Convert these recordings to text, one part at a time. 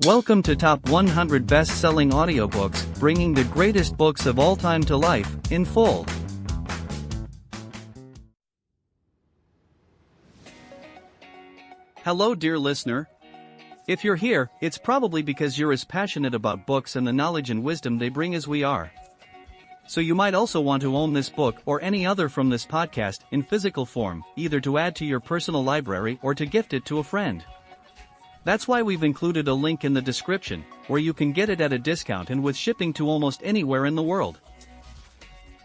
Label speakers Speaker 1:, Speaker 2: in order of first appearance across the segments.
Speaker 1: Welcome to Top 100 Best-Selling Audiobooks, bringing the greatest books of all time to life, in full. Hello dear listener. If you're here, it's probably because you're as passionate about books and the knowledge and wisdom they bring as we are. So you might also want to own this book or any other from this podcast in physical form, either to add to your personal library or to gift it to a friend. That's why we've included a link in the description, where you can get it at a discount and with shipping to almost anywhere in the world.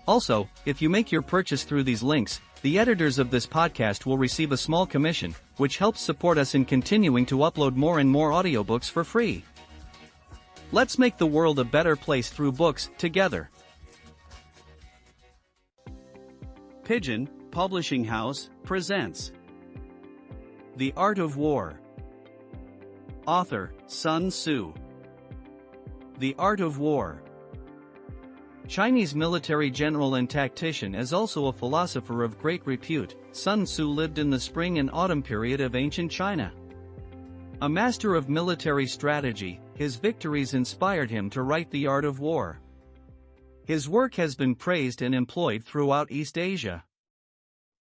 Speaker 1: Also, if you make your purchase through these links, the editors of this podcast will receive a small commission, which helps support us in continuing to upload more and more audiobooks for free. Let's make the world a better place through books, together. Pigeon, Publishing House, presents The Art of War. Author, Sun Tzu. The Art of War. Chinese military general and tactician, as also a philosopher of great repute, Sun Tzu lived in the spring and autumn period of ancient China. A master of military strategy, his victories inspired him to write The Art of War. His work has been praised and employed throughout East Asia.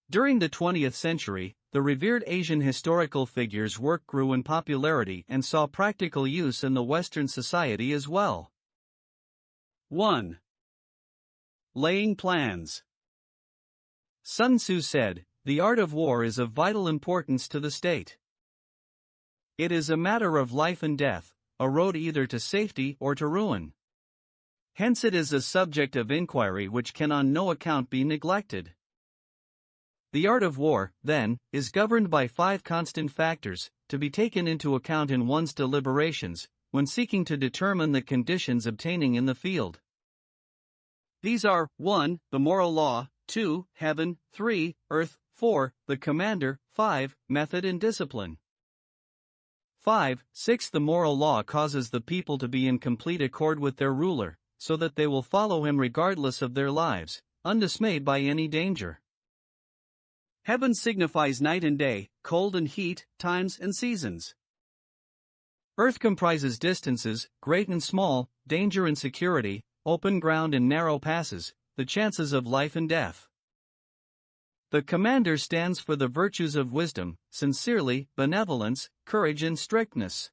Speaker 1: During the 20th century, the revered Asian historical figure's work grew in popularity and saw practical use in the Western society as well. 1. Laying plans. Sun Tzu said, "The art of war is of vital importance to the state. It is a matter of life and death, a road either to safety or to ruin. Hence it is a subject of inquiry which can on no account be neglected." The art of war, then, is governed by 5 constant factors, to be taken into account in one's deliberations, when seeking to determine the conditions obtaining in the field. These are, 1. The moral law, 2. Heaven, 3. Earth, 4. The commander, 5. Method and discipline. 5. 6. The moral law causes the people to be in complete accord with their ruler, so that they will follow him regardless of their lives, undismayed by any danger. Heaven signifies night and day, cold and heat, times and seasons. Earth comprises distances, great and small, danger and security, open ground and narrow passes, the chances of life and death. The commander stands for the virtues of wisdom, sincerity, benevolence, courage and strictness.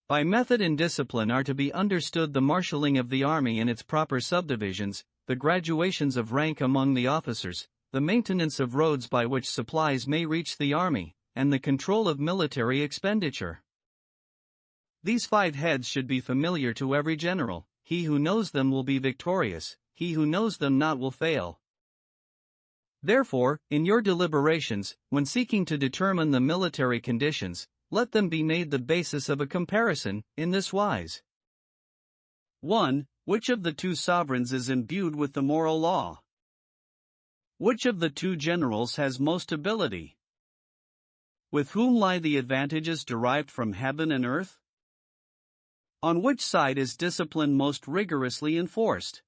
Speaker 1: By method and discipline are to be understood the marshalling of the army in its proper subdivisions, the graduations of rank among the officers, the maintenance of roads by which supplies may reach the army, and the control of military expenditure. These 5 heads should be familiar to every general. He who knows them will be victorious, he who knows them not will fail. Therefore, in your deliberations, when seeking to determine the military conditions, let them be made the basis of a comparison, in this wise. 1. Which of the 2 sovereigns is imbued with the moral law? Which of the 2 generals has most ability? With whom lie the advantages derived from heaven and earth? On which side is discipline most rigorously enforced?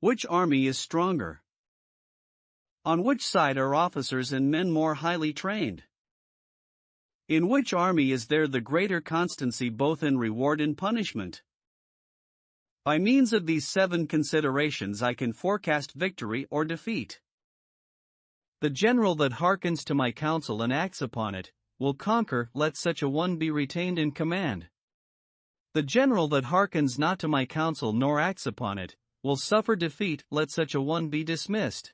Speaker 1: Which army is stronger? On which side are officers and men more highly trained? In which army is there the greater constancy both in reward and punishment? By means of these 7 considerations I can forecast victory or defeat. The general that hearkens to my counsel and acts upon it, will conquer. Let such a one be retained in command. The general that hearkens not to my counsel nor acts upon it, will suffer defeat. Let such a one be dismissed.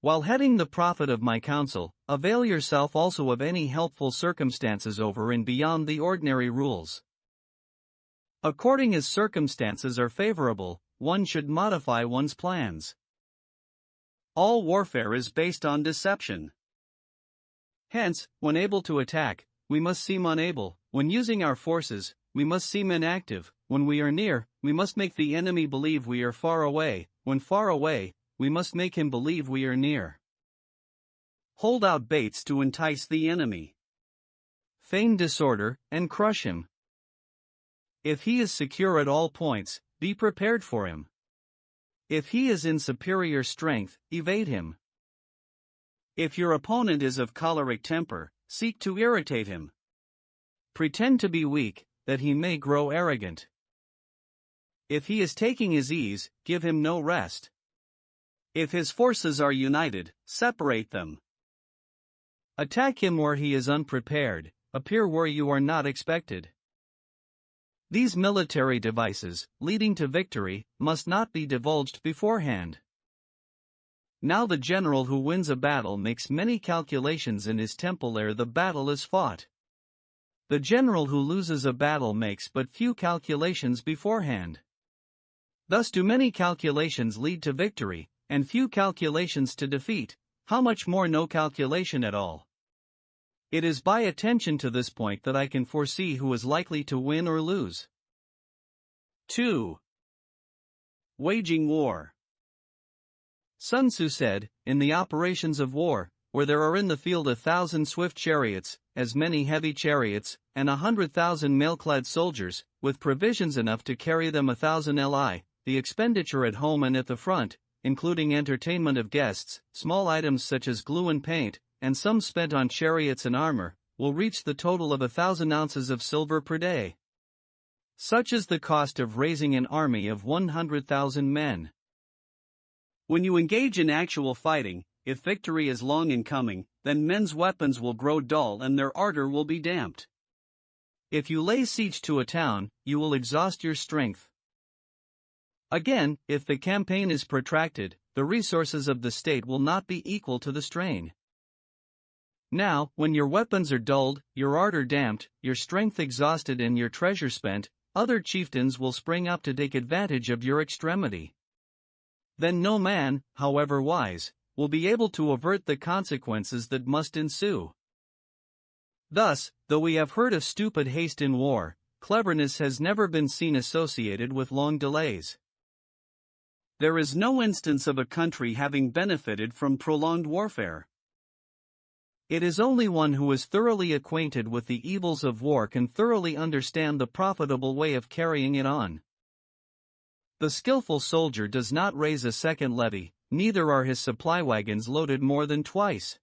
Speaker 1: While heading the profit of my counsel, avail yourself also of any helpful circumstances over and beyond the ordinary rules. According as circumstances are favorable, one should modify one's plans. All warfare is based on deception. Hence, when able to attack, we must seem unable. When using our forces, we must seem inactive. When we are near, we must make the enemy believe we are far away. When far away, we must make him believe we are near. Hold out baits to entice the enemy. Feign disorder, and crush him. If he is secure at all points, be prepared for him. If he is in superior strength, evade him. If your opponent is of choleric temper, seek to irritate him. Pretend to be weak, that he may grow arrogant. If he is taking his ease, give him no rest. If his forces are united, separate them. Attack him where he is unprepared, appear where you are not expected. These military devices, leading to victory, must not be divulged beforehand. Now the general who wins a battle makes many calculations in his temple ere the battle is fought. The general who loses a battle makes but few calculations beforehand. Thus do many calculations lead to victory, and few calculations to defeat, how much more no calculation at all. It is by attention to this point that I can foresee who is likely to win or lose. 2. Waging war. Sun Tzu said, in the operations of war, where there are in the field 1,000 swift chariots, as many heavy chariots, and 100,000 mail-clad soldiers, with provisions enough to carry them 1,000 li, the expenditure at home and at the front, including entertainment of guests, small items such as glue and paint, and some spent on chariots and armor, will reach the total of 1,000 ounces of silver per day. Such is the cost of raising an army of 100,000 men. When you engage in actual fighting, if victory is long in coming, then men's weapons will grow dull and their ardor will be damped. If you lay siege to a town, you will exhaust your strength. Again, if the campaign is protracted, the resources of the state will not be equal to the strain. Now, when your weapons are dulled, your ardor damped, your strength exhausted and your treasure spent, other chieftains will spring up to take advantage of your extremity. Then no man, however wise, will be able to avert the consequences that must ensue. Thus, though we have heard of stupid haste in war, cleverness has never been seen associated with long delays. There is no instance of a country having benefited from prolonged warfare. It is only one who is thoroughly acquainted with the evils of war can thoroughly understand the profitable way of carrying it on. The skillful soldier does not raise a second levy, neither are his supply wagons loaded more than twice.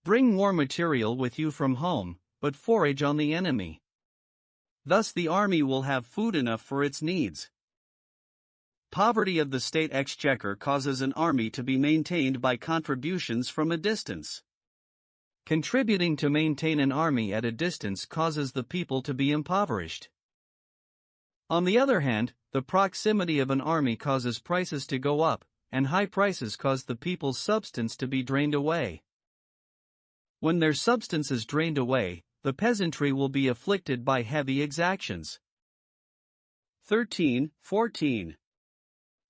Speaker 1: Bring war material with you from home, but forage on the enemy. Thus the army will have food enough for its needs. Poverty of the state exchequer causes an army to be maintained by contributions from a distance. Contributing to maintain an army at a distance causes the people to be impoverished. On the other hand, the proximity of an army causes prices to go up, and high prices cause the people's substance to be drained away. When their substance is drained away, the peasantry will be afflicted by heavy exactions. 13:14.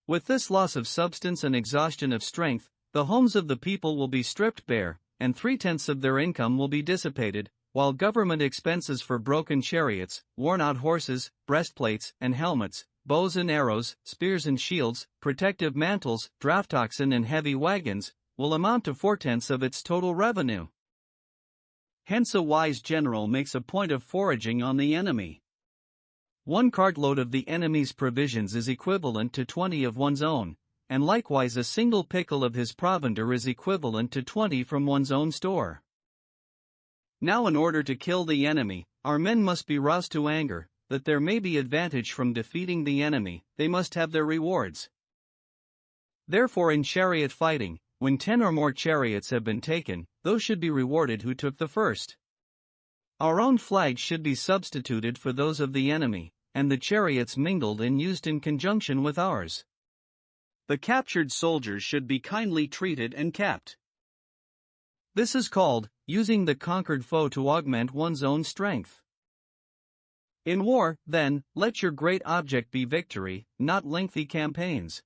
Speaker 1: With this loss of substance and exhaustion of strength, the homes of the people will be stripped bare, and 3/10 of their income will be dissipated, while government expenses for broken chariots, worn-out horses, breastplates and helmets, bows and arrows, spears and shields, protective mantles, draft oxen and heavy wagons, will amount to 4/10 of its total revenue. Hence a wise general makes a point of foraging on the enemy. 1 cartload of the enemy's provisions is equivalent to 20 of one's own, and likewise a single pickle of his provender is equivalent to 20 from one's own store. Now in order to kill the enemy, our men must be roused to anger, that there may be advantage from defeating the enemy, they must have their rewards. Therefore in chariot fighting, when 10 or more chariots have been taken, those should be rewarded who took the first. Our own flags should be substituted for those of the enemy, and the chariots mingled and used in conjunction with ours. The captured soldiers should be kindly treated and kept. This is called using the conquered foe to augment one's own strength. In war, then, let your great object be victory, not lengthy campaigns.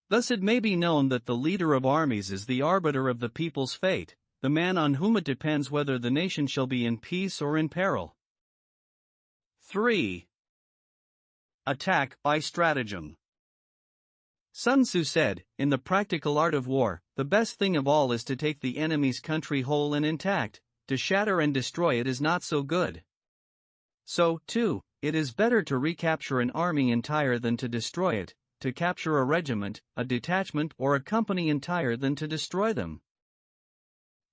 Speaker 1: Thus it may be known that the leader of armies is the arbiter of the people's fate, the man on whom it depends whether the nation shall be in peace or in peril. 3. Attack by stratagem. Sun Tzu said, in the practical art of war, the best thing of all is to take the enemy's country whole and intact, to shatter and destroy it is not so good. So, too, it is better to recapture an army entire than to destroy it, to capture a regiment, a detachment or a company entire than to destroy them.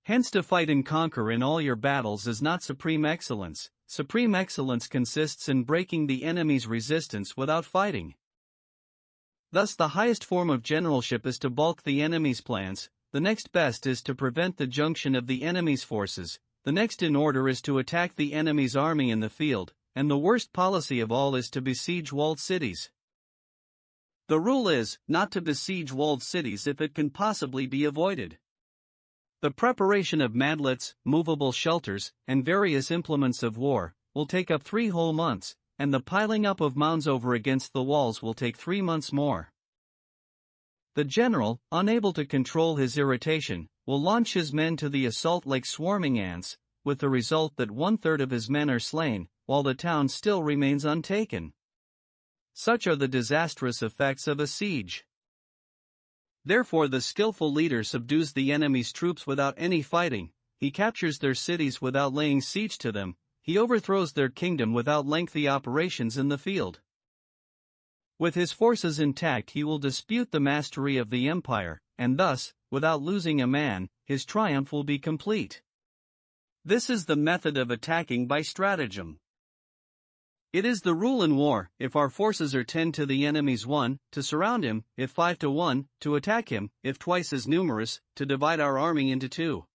Speaker 1: Hence, to fight and conquer in all your battles is not supreme excellence. Supreme excellence consists in breaking the enemy's resistance without fighting. Thus, the highest form of generalship is to balk the enemy's plans, the next best is to prevent the junction of the enemy's forces, the next in order is to attack the enemy's army in the field, and the worst policy of all is to besiege walled cities. The rule is, not to besiege walled cities if it can possibly be avoided. The preparation of mantlets, movable shelters, and various implements of war will take up 3 whole months, and the piling up of mounds over against the walls will take 3 months more. The general, unable to control his irritation, will launch his men to the assault like swarming ants, with the result that 1/3 of his men are slain, while the town still remains untaken. Such are the disastrous effects of a siege. Therefore, the skillful leader subdues the enemy's troops without any fighting, he captures their cities without laying siege to them, he overthrows their kingdom without lengthy operations in the field. With his forces intact, he will dispute the mastery of the empire, and thus, without losing a man, his triumph will be complete. This is the method of attacking by stratagem. It is the rule in war: if our forces are 10 to the enemy's 1, to surround him; if 5 to 1, to attack him; if twice as numerous, to divide our army into 2.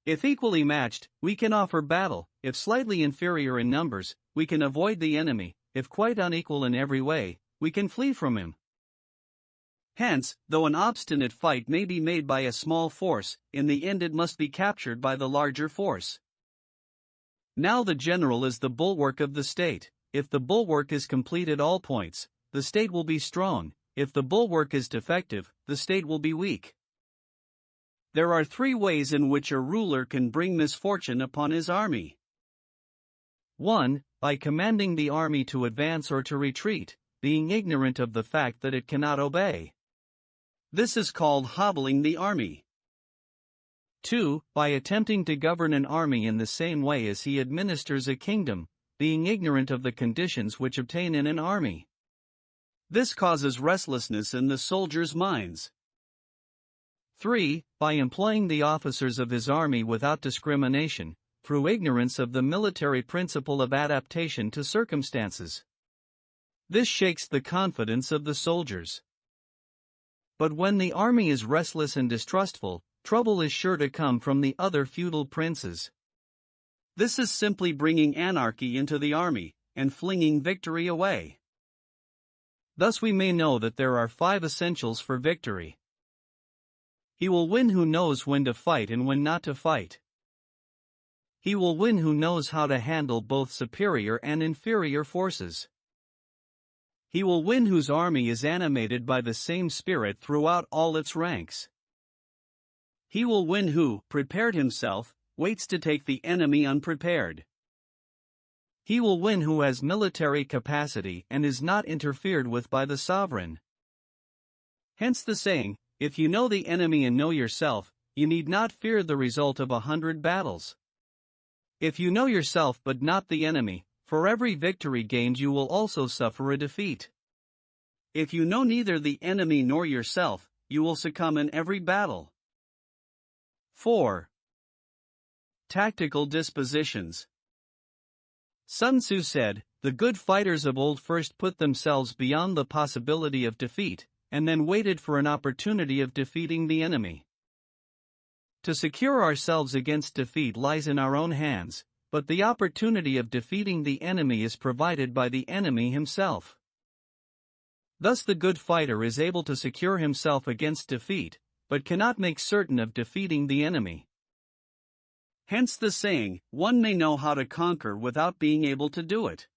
Speaker 1: If equally matched, we can offer battle; if slightly inferior in numbers, we can avoid the enemy; if quite unequal in every way, we can flee from him. Hence, though an obstinate fight may be made by a small force, in the end it must be captured by the larger force. Now the general is the bulwark of the state. If the bulwark is complete at all points, the state will be strong; if the bulwark is defective, the state will be weak. There are 3 ways in which a ruler can bring misfortune upon his army. 1. By commanding the army to advance or to retreat, being ignorant of the fact that it cannot obey. This is called hobbling the army. 2. By attempting to govern an army in the same way as he administers a kingdom, being ignorant of the conditions which obtain in an army. This causes restlessness in the soldiers' minds. 3. By employing the officers of his army without discrimination, through ignorance of the military principle of adaptation to circumstances. This shakes the confidence of the soldiers. But when the army is restless and distrustful, trouble is sure to come from the other feudal princes. This is simply bringing anarchy into the army, and flinging victory away. Thus we may know that there are 5 essentials for victory. He will win who knows when to fight and when not to fight. He will win who knows how to handle both superior and inferior forces. He will win whose army is animated by the same spirit throughout all its ranks. He will win who, prepared himself, waits to take the enemy unprepared. He will win who has military capacity and is not interfered with by the sovereign. Hence the saying, if you know the enemy and know yourself, you need not fear the result of 100 battles. If you know yourself but not the enemy, for every victory gained you will also suffer a defeat. If you know neither the enemy nor yourself, you will succumb in every battle. 4. Tactical dispositions. Sun Tzu said, the good fighters of old first put themselves beyond the possibility of defeat, and then waited for an opportunity of defeating the enemy. To secure ourselves against defeat lies in our own hands, but the opportunity of defeating the enemy is provided by the enemy himself. Thus the good fighter is able to secure himself against defeat, but cannot make certain of defeating the enemy. Hence the saying, one may know how to conquer without being able to do it.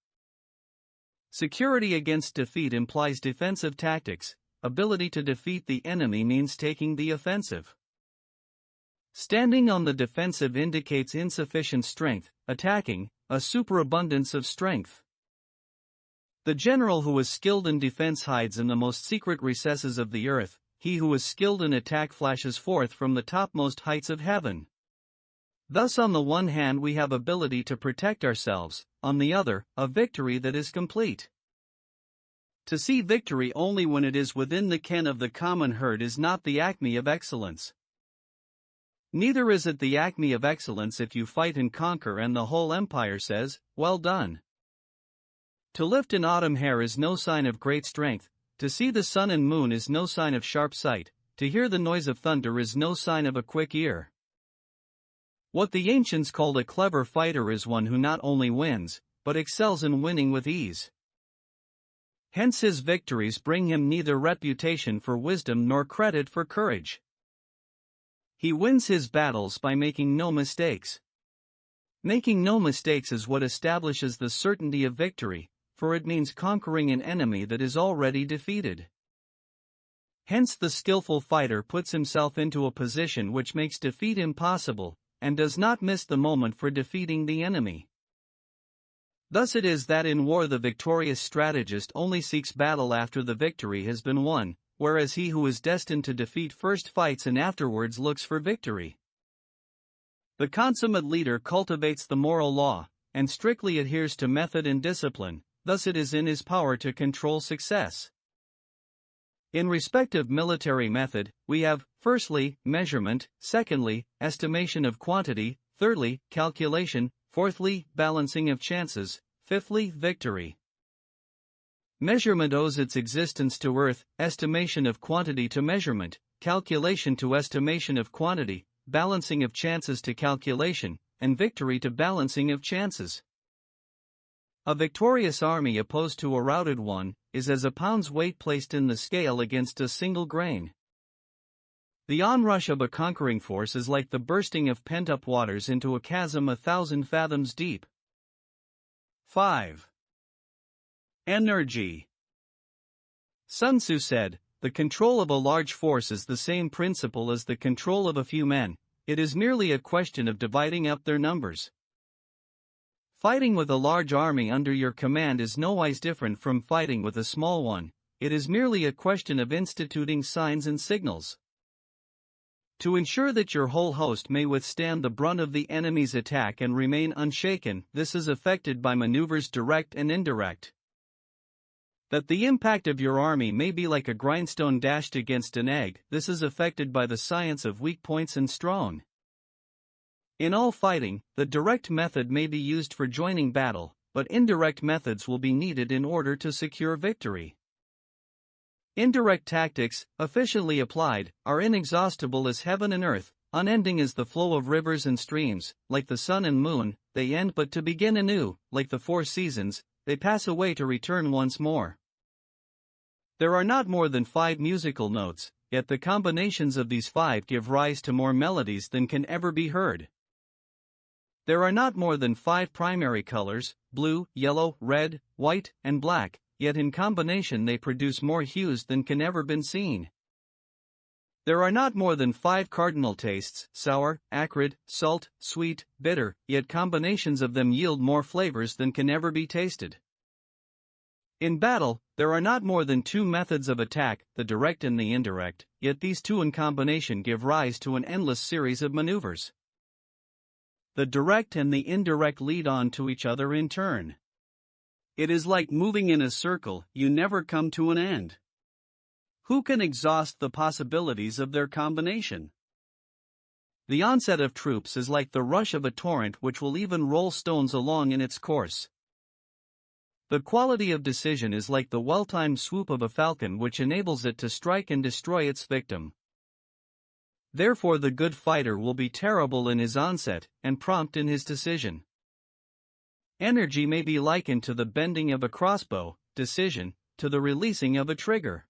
Speaker 1: Security against defeat implies defensive tactics. Ability to defeat the enemy means taking the offensive. Standing on the defensive indicates insufficient strength, attacking, a superabundance of strength. The general who is skilled in defense hides in the most secret recesses of the earth, he who is skilled in attack flashes forth from the topmost heights of heaven. Thus on the one hand we have ability to protect ourselves, on the other, a victory that is complete. To see victory only when it is within the ken of the common herd is not the acme of excellence. Neither is it the acme of excellence if you fight and conquer and the whole empire says, "Well done." To lift an autumn hair is no sign of great strength, to see the sun and moon is no sign of sharp sight, to hear the noise of thunder is no sign of a quick ear. What the ancients called a clever fighter is one who not only wins, but excels in winning with ease. Hence his victories bring him neither reputation for wisdom nor credit for courage. He wins his battles by making no mistakes. Making no mistakes is what establishes the certainty of victory, for it means conquering an enemy that is already defeated. Hence the skillful fighter puts himself into a position which makes defeat impossible, and does not miss the moment for defeating the enemy. Thus it is that in war the victorious strategist only seeks battle after the victory has been won, whereas he who is destined to defeat first fights and afterwards looks for victory. The consummate leader cultivates the moral law, and strictly adheres to method and discipline, thus it is in his power to control success. In respect of military method, we have, firstly, measurement, secondly, estimation of quantity, thirdly, calculation, fourthly, balancing of chances, fifthly, victory. Measurement owes its existence to earth, estimation of quantity to measurement, calculation to estimation of quantity, balancing of chances to calculation, and victory to balancing of chances. A victorious army opposed to a routed one is as a pound's weight placed in the scale against a single grain. The onrush of a conquering force is like the bursting of pent-up waters into a chasm 1,000 fathoms deep. 5. Energy. Sun Tzu said, "The control of a large force is the same principle as the control of a few men, it is merely a question of dividing up their numbers." Fighting with a large army under your command is nowise different from fighting with a small one, it is merely a question of instituting signs and signals. To ensure that your whole host may withstand the brunt of the enemy's attack and remain unshaken, this is effected by maneuvers direct and indirect. That the impact of your army may be like a grindstone dashed against an egg, this is effected by the science of weak points and strong. In all fighting, the direct method may be used for joining battle, but indirect methods will be needed in order to secure victory. Indirect tactics, efficiently applied, are inexhaustible as heaven and earth, unending as the flow of rivers and streams, like the sun and moon, they end but to begin anew, like the four seasons, they pass away to return once more. There are not more than 5 musical notes, yet the combinations of these 5 give rise to more melodies than can ever be heard. There are not more than 5 primary colors, blue, yellow, red, white, and black, yet in combination they produce more hues than can ever been seen. There are not more than 5 cardinal tastes, sour, acrid, salt, sweet, bitter, yet combinations of them yield more flavors than can ever be tasted. In battle, there are not more than 2 methods of attack, the direct and the indirect, yet these 2 in combination give rise to an endless series of maneuvers. The direct and the indirect lead on to each other in turn. It is like moving in a circle, you never come to an end. Who can exhaust the possibilities of their combination? The onset of troops is like the rush of a torrent which will even roll stones along in its course. The quality of decision is like the well-timed swoop of a falcon which enables it to strike and destroy its victim. Therefore the good fighter will be terrible in his onset, and prompt in his decision. Energy may be likened to the bending of a crossbow, decision, to the releasing of a trigger.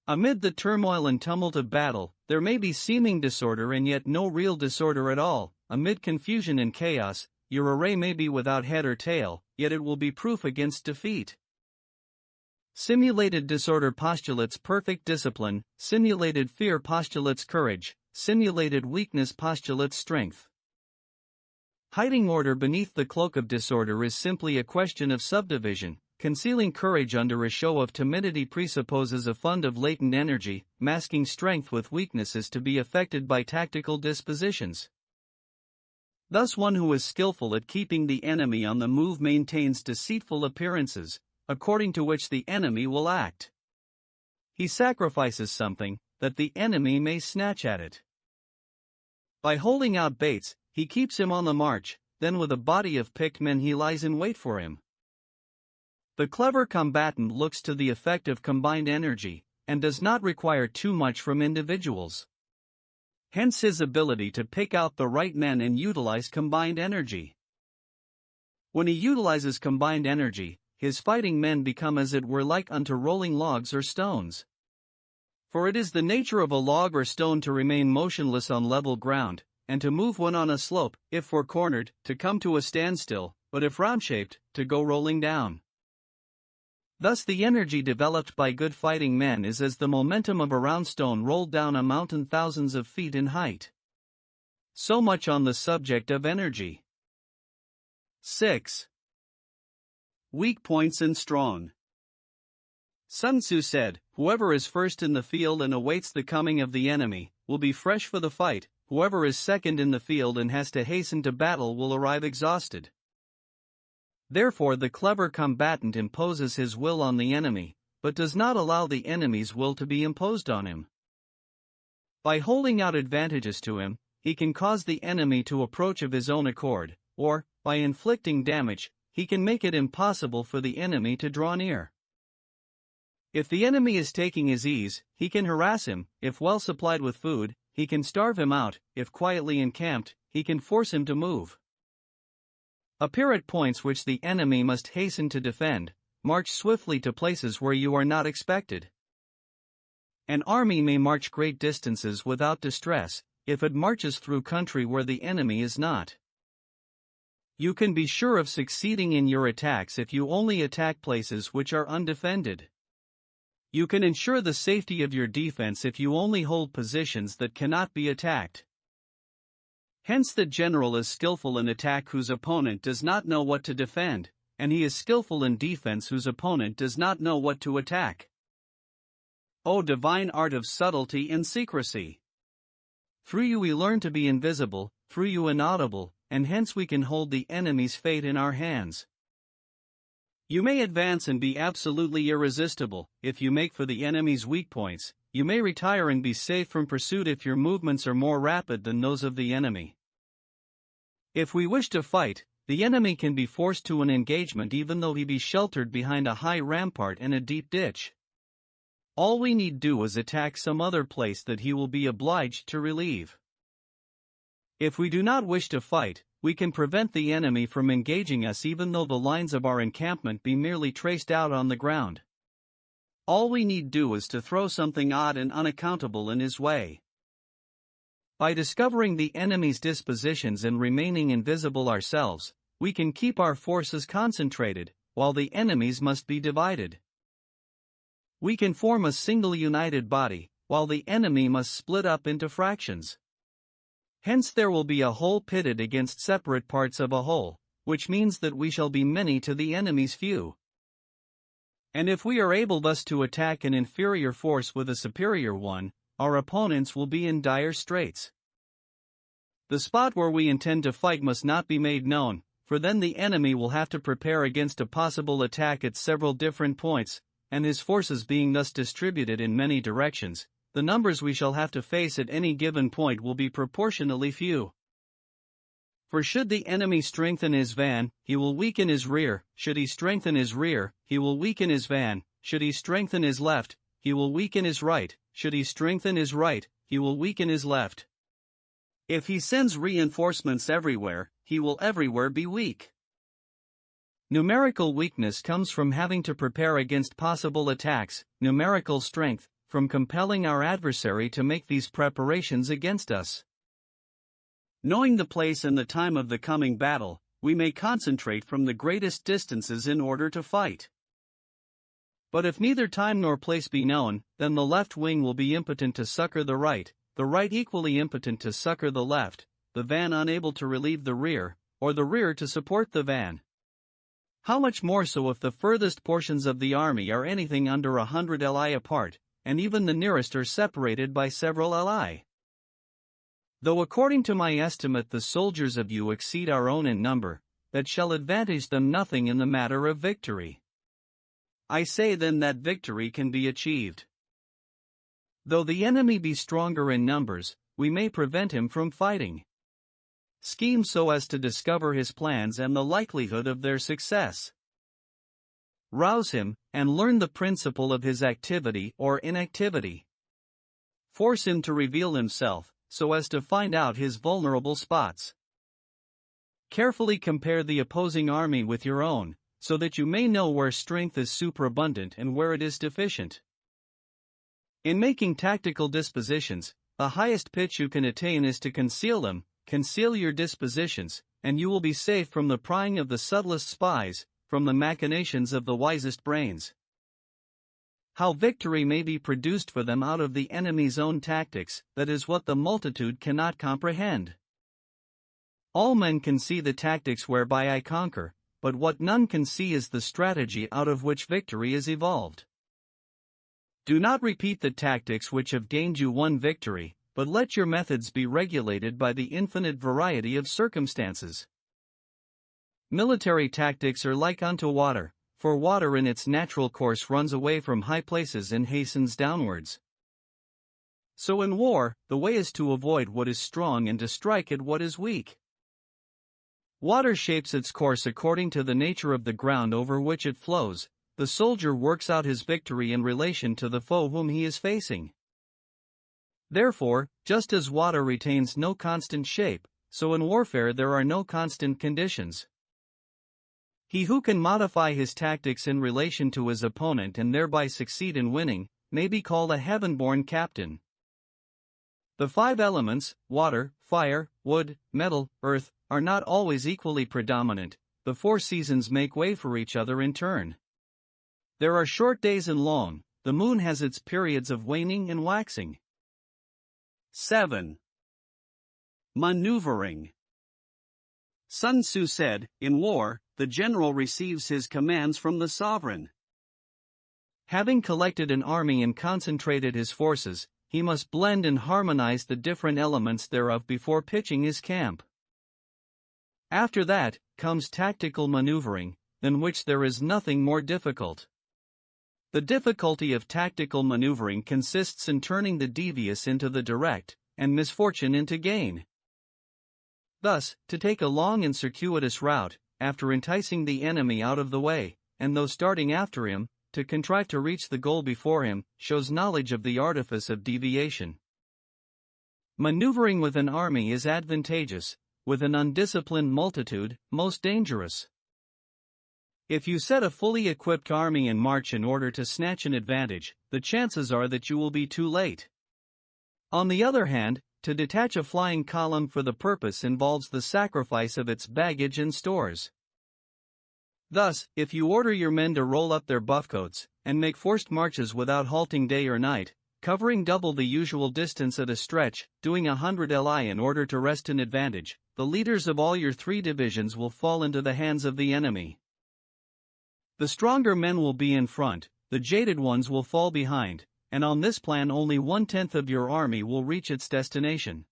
Speaker 1: Amid the turmoil and tumult of battle, there may be seeming disorder and yet no real disorder at all. Amid confusion and chaos, your array may be without head or tail, yet it will be proof against defeat. Simulated disorder postulates perfect discipline, simulated fear postulates courage, simulated weakness postulates strength. Hiding order beneath the cloak of disorder is simply a question of subdivision. Concealing courage under a show of timidity presupposes a fund of latent energy, masking strength with weakness is to be affected by tactical dispositions. Thus one who is skillful at keeping the enemy on the move maintains deceitful appearances, according to which the enemy will act. He sacrifices something, that the enemy may snatch at it. By holding out baits, he keeps him on the march, then with a body of picked men he lies in wait for him. The clever combatant looks to the effect of combined energy, and does not require too much from individuals. Hence his ability to pick out the right men and utilize combined energy. When he utilizes combined energy, his fighting men become as it were like unto rolling logs or stones. For it is the nature of a log or stone to remain motionless on level ground, and to move when on a slope, if four-cornered, to come to a standstill, but if round-shaped, to go rolling down. Thus the energy developed by good fighting men is as the momentum of a round stone rolled down a mountain thousands of feet in height. So much on the subject of energy. 6. Weak points and strong. Sun Tzu said, "Whoever is first in the field and awaits the coming of the enemy, will be fresh for the fight. Whoever is second in the field and has to hasten to battle will arrive exhausted." Therefore the clever combatant imposes his will on the enemy, but does not allow the enemy's will to be imposed on him. By holding out advantages to him, he can cause the enemy to approach of his own accord, or, by inflicting damage, he can make it impossible for the enemy to draw near. If the enemy is taking his ease, he can harass him; if well supplied with food, he can starve him out; if quietly encamped, he can force him to move. Appear at points which the enemy must hasten to defend, march swiftly to places where you are not expected. An army may march great distances without distress, if it marches through country where the enemy is not. You can be sure of succeeding in your attacks if you only attack places which are undefended. You can ensure the safety of your defense if you only hold positions that cannot be attacked. Hence the general is skillful in attack whose opponent does not know what to defend, and he is skillful in defense whose opponent does not know what to attack. O divine art of subtlety and secrecy! Through you we learn to be invisible, through you inaudible, and hence we can hold the enemy's fate in our hands. You may advance and be absolutely irresistible, if you make for the enemy's weak points. You may retire and be safe from pursuit if your movements are more rapid than those of the enemy. If we wish to fight, the enemy can be forced to an engagement even though he be sheltered behind a high rampart and a deep ditch. All we need do is attack some other place that he will be obliged to relieve. If we do not wish to fight, we can prevent the enemy from engaging us even though the lines of our encampment be merely traced out on the ground. All we need do is to throw something odd and unaccountable in his way. By discovering the enemy's dispositions and remaining invisible ourselves, we can keep our forces concentrated, while the enemy's must be divided. We can form a single united body, while the enemy must split up into fractions. Hence there will be a whole pitted against separate parts of a whole, which means that we shall be many to the enemy's few. And if we are able thus to attack an inferior force with a superior one, our opponents will be in dire straits. The spot where we intend to fight must not be made known, for then the enemy will have to prepare against a possible attack at several different points, and his forces being thus distributed in many directions, the numbers we shall have to face at any given point will be proportionally few. For should the enemy strengthen his van, he will weaken his rear; should he strengthen his rear, he will weaken his van; should he strengthen his left, he will weaken his right; should he strengthen his right, he will weaken his left. If he sends reinforcements everywhere, he will everywhere be weak. Numerical weakness comes from having to prepare against possible attacks; numerical strength, from compelling our adversary to make these preparations against us. Knowing the place and the time of the coming battle, we may concentrate from the greatest distances in order to fight. But if neither time nor place be known, then the left wing will be impotent to succor the right equally impotent to succor the left, the van unable to relieve the rear, or the rear to support the van. How much more so if the furthest portions of the army are anything under 100 li apart, and even the nearest are separated by several li. Though according to my estimate the soldiers of you exceed our own in number, that shall advantage them nothing in the matter of victory. I say then that victory can be achieved. Though the enemy be stronger in numbers, we may prevent him from fighting. Scheme so as to discover his plans and the likelihood of their success. Rouse him, and learn the principle of his activity or inactivity. Force him to reveal himself, so as to find out his vulnerable spots. Carefully compare the opposing army with your own, so that you may know where strength is superabundant and where it is deficient. In making tactical dispositions, the highest pitch you can attain is to conceal them. Conceal your dispositions, and you will be safe from the prying of the subtlest spies, from the machinations of the wisest brains. How victory may be produced for them out of the enemy's own tactics, that is what the multitude cannot comprehend. All men can see the tactics whereby I conquer, but what none can see is the strategy out of which victory is evolved. Do not repeat the tactics which have gained you one victory, but let your methods be regulated by the infinite variety of circumstances. Military tactics are like unto water, for water in its natural course runs away from high places and hastens downwards. So in war, the way is to avoid what is strong and to strike at what is weak. Water shapes its course according to the nature of the ground over which it flows. The soldier works out his victory in relation to the foe whom he is facing. Therefore, just as water retains no constant shape, so in warfare there are no constant conditions. He who can modify his tactics in relation to his opponent and thereby succeed in winning, may be called a heaven-born captain. The five elements, water, fire, wood, metal, earth, are not always equally predominant. The four seasons make way for each other in turn. There are short days and long, the moon has its periods of waning and waxing. 7. Maneuvering. Sun Tzu said, in war, the general receives his commands from the sovereign. Having collected an army and concentrated his forces, he must blend and harmonize the different elements thereof before pitching his camp. After that, comes tactical maneuvering, than which there is nothing more difficult. The difficulty of tactical maneuvering consists in turning the devious into the direct, and misfortune into gain. Thus, to take a long and circuitous route, after enticing the enemy out of the way, and though starting after him, to contrive to reach the goal before him, shows knowledge of the artifice of deviation. Maneuvering with an army is advantageous, with an undisciplined multitude, most dangerous. If you set a fully equipped army in march in order to snatch an advantage, the chances are that you will be too late. On the other hand, to detach a flying column for the purpose involves the sacrifice of its baggage and stores. Thus, if you order your men to roll up their buffcoats, and make forced marches without halting day or night, covering double the usual distance at a stretch, doing 100 li in order to wrest an advantage, the leaders of all your 3 divisions will fall into the hands of the enemy. The stronger men will be in front, the jaded ones will fall behind, and on this plan only 1/10 of your army will reach its destination.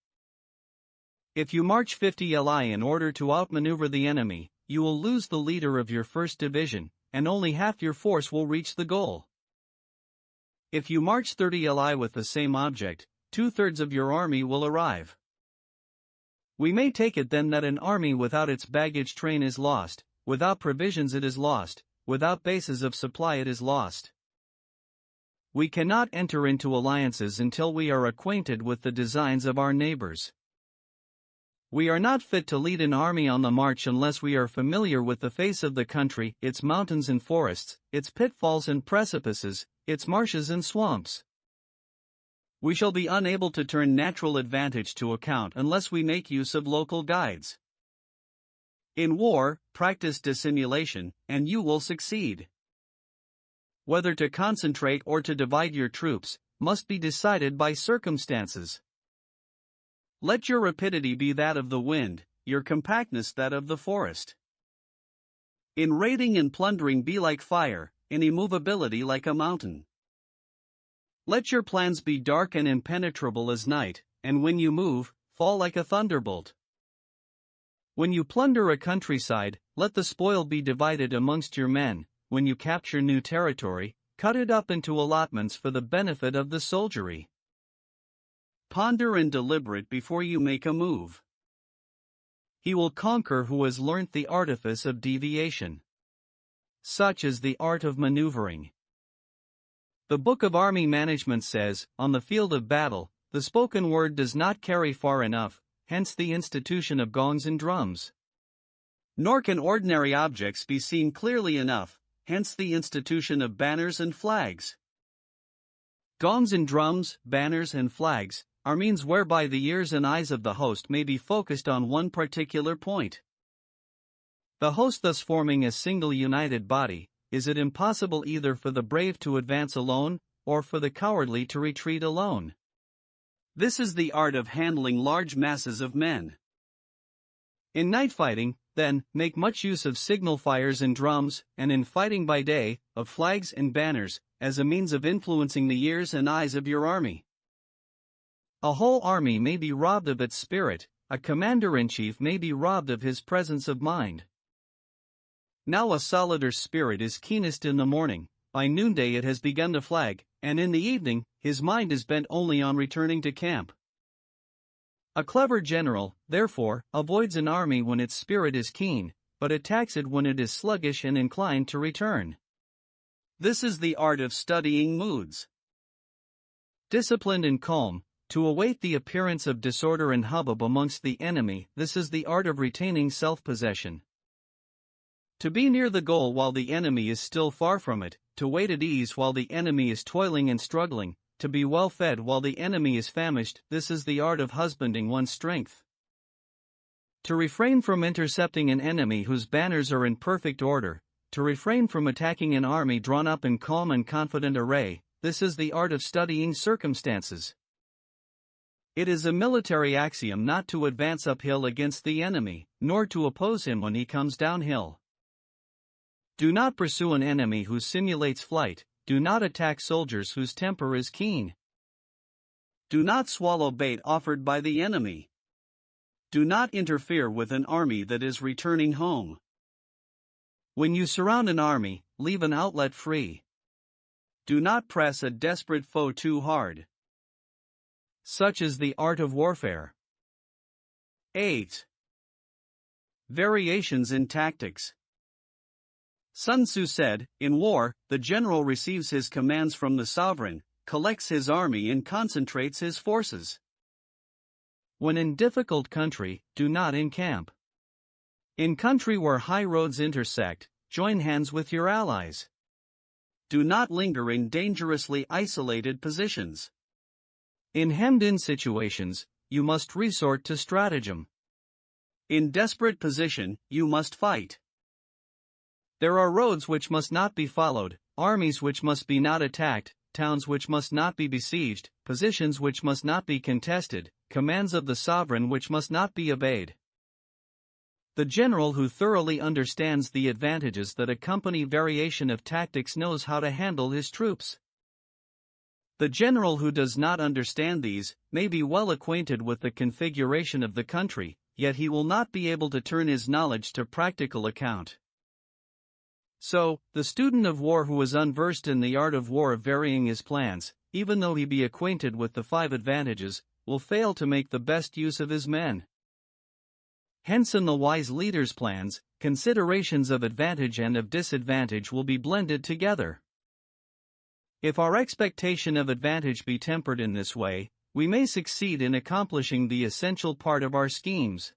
Speaker 1: If you march 50 li in order to outmaneuver the enemy, you will lose the leader of your first division, and only half your force will reach the goal. If you march 30 li with the same object, 2/3 of your army will arrive. We may take it then that an army without its baggage train is lost, without provisions it is lost, without bases of supply it is lost. We cannot enter into alliances until we are acquainted with the designs of our neighbors. We are not fit to lead an army on the march unless we are familiar with the face of the country, its mountains and forests, its pitfalls and precipices, its marshes and swamps. We shall be unable to turn natural advantage to account unless we make use of local guides. In war, practice dissimulation, and you will succeed. Whether to concentrate or to divide your troops, must be decided by circumstances. Let your rapidity be that of the wind, your compactness that of the forest. In raiding and plundering be like fire, in immovability like a mountain. Let your plans be dark and impenetrable as night, and when you move, fall like a thunderbolt. When you plunder a countryside, let the spoil be divided amongst your men. When you capture new territory, cut it up into allotments for the benefit of the soldiery. Ponder and deliberate before you make a move. He will conquer who has learnt the artifice of deviation. Such is the art of maneuvering. The Book of Army Management says, on the field of battle, the spoken word does not carry far enough, hence the institution of gongs and drums. Nor can ordinary objects be seen clearly enough, hence the institution of banners and flags. Gongs and drums, banners and flags, are means whereby the ears and eyes of the host may be focused on one particular point. The host thus forming a single united body, is it impossible either for the brave to advance alone, or for the cowardly to retreat alone. This is the art of handling large masses of men. In night fighting, then, make much use of signal fires and drums, and in fighting by day, of flags and banners, as a means of influencing the ears and eyes of your army. A whole army may be robbed of its spirit, a commander-in-chief may be robbed of his presence of mind. Now a solidar's spirit is keenest in the morning, by noonday it has begun to flag, and in the evening, his mind is bent only on returning to camp. A clever general, therefore, avoids an army when its spirit is keen, but attacks it when it is sluggish and inclined to return. This is the art of studying moods. Disciplined and calm, to await the appearance of disorder and hubbub amongst the enemy, this is the art of retaining self-possession. To be near the goal while the enemy is still far from it, to wait at ease while the enemy is toiling and struggling, to be well fed while the enemy is famished, this is the art of husbanding one's strength. To refrain from intercepting an enemy whose banners are in perfect order, to refrain from attacking an army drawn up in calm and confident array, this is the art of studying circumstances. It is a military axiom not to advance uphill against the enemy, nor to oppose him when he comes downhill. Do not pursue an enemy who simulates flight, do not attack soldiers whose temper is keen. Do not swallow bait offered by the enemy. Do not interfere with an army that is returning home. When you surround an army, leave an outlet free. Do not press a desperate foe too hard. Such is the art of warfare. 8. Variations in tactics. Sun Tzu said, in war, the general receives his commands from the sovereign, collects his army and concentrates his forces. When in difficult country, do not encamp. In country where high roads intersect, join hands with your allies. Do not linger in dangerously isolated positions. In hemmed-in situations, you must resort to stratagem. In desperate position, you must fight. There are roads which must not be followed, armies which must be not attacked, towns which must not be besieged, positions which must not be contested, commands of the sovereign which must not be obeyed. The general who thoroughly understands the advantages that accompany variation of tactics knows how to handle his troops. The general who does not understand these may be well acquainted with the configuration of the country, yet he will not be able to turn his knowledge to practical account. So, the student of war who is unversed in the art of war of varying his plans, even though he be acquainted with the 5 advantages, will fail to make the best use of his men. Hence in the wise leader's plans, considerations of advantage and of disadvantage will be blended together. If our expectation of advantage be tempered in this way, we may succeed in accomplishing the essential part of our schemes.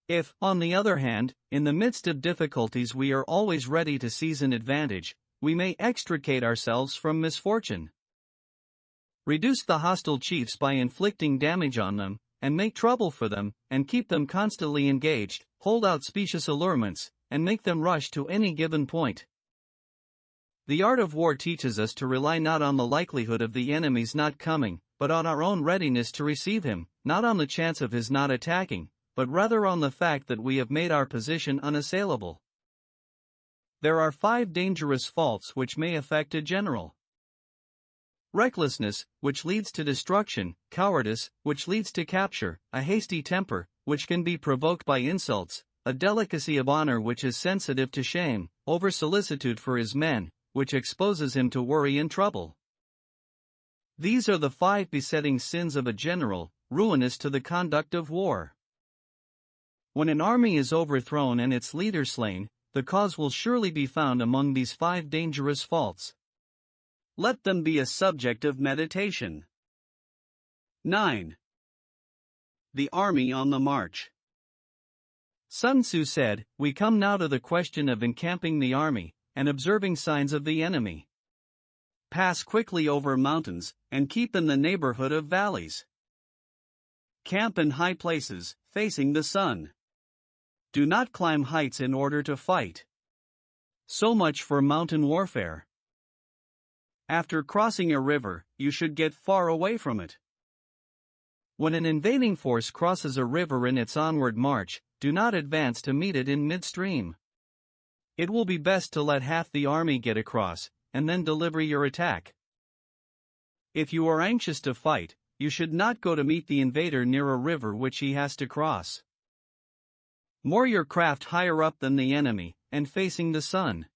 Speaker 1: If, on the other hand, in the midst of difficulties we are always ready to seize an advantage, we may extricate ourselves from misfortune. Reduce the hostile chiefs by inflicting damage on them, and make trouble for them, and keep them constantly engaged, hold out specious allurements, and make them rush to any given point. The art of war teaches us to rely not on the likelihood of the enemy's not coming, but on our own readiness to receive him, not on the chance of his not attacking, but rather on the fact that we have made our position unassailable. There are 5 dangerous faults which may affect a general. Recklessness, which leads to destruction; cowardice, which leads to capture; a hasty temper, which can be provoked by insults; a delicacy of honor which is sensitive to shame; over-solicitude for his men, which exposes him to worry and trouble. These are the 5 besetting sins of a general, ruinous to the conduct of war. When an army is overthrown and its leader slain, the cause will surely be found among these 5 dangerous faults. Let them be a subject of meditation. 9. The army on the march. Sun Tzu said, "We come now to the question of encamping the army, and observing signs of the enemy. Pass quickly over mountains, and keep in the neighborhood of valleys. Camp in high places, facing the sun. Do not climb heights in order to fight." So much for mountain warfare. After crossing a river, you should get far away from it. When an invading force crosses a river in its onward march, do not advance to meet it in midstream. It will be best to let half the army get across, and then deliver your attack. If you are anxious to fight, you should not go to meet the invader near a river which he has to cross. Moor your craft higher up than the enemy, and facing the sun.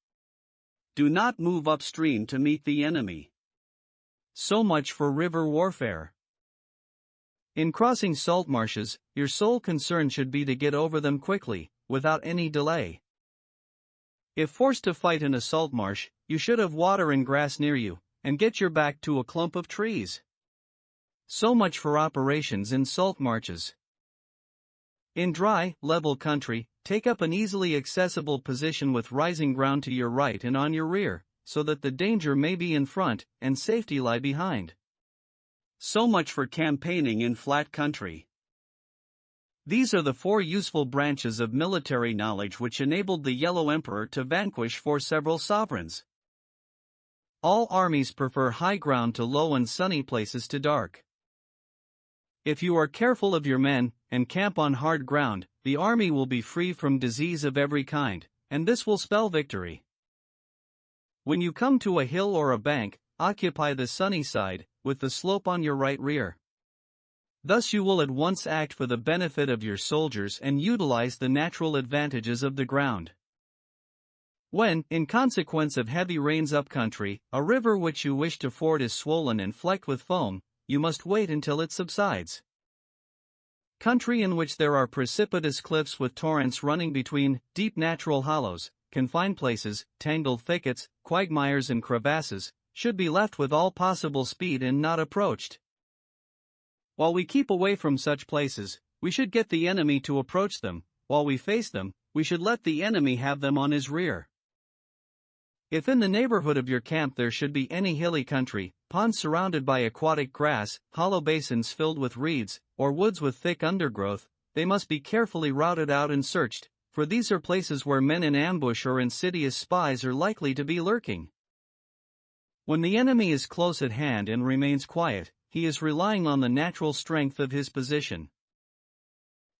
Speaker 1: Do not move upstream to meet the enemy. So much for river warfare. In crossing salt marshes, your sole concern should be to get over them quickly, without any delay. If forced to fight in a salt marsh, you should have water and grass near you, and get your back to a clump of trees. So much for operations in salt marshes. In dry, level country, take up an easily accessible position with rising ground to your right and on your rear, so that the danger may be in front, and safety lie behind. So much for campaigning in flat country. These are the 4 useful branches of military knowledge which enabled the Yellow Emperor to vanquish 4 several sovereigns. All armies prefer high ground to low and sunny places to dark. If you are careful of your men, and camp on hard ground, the army will be free from disease of every kind, and this will spell victory. When you come to a hill or a bank, occupy the sunny side, with the slope on your right rear. Thus you will at once act for the benefit of your soldiers and utilize the natural advantages of the ground. When, in consequence of heavy rains upcountry, a river which you wish to ford is swollen and flecked with foam, you must wait until it subsides. Country in which there are precipitous cliffs with torrents running between, deep natural hollows, confined places, tangled thickets, quagmires and crevasses, should be left with all possible speed and not approached. While we keep away from such places, we should get the enemy to approach them. While we face them, we should let the enemy have them on his rear. If in the neighborhood of your camp there should be any hilly country, ponds surrounded by aquatic grass, hollow basins filled with reeds, or woods with thick undergrowth, they must be carefully routed out and searched, for these are places where men in ambush or insidious spies are likely to be lurking. When the enemy is close at hand and remains quiet, he is relying on the natural strength of his position.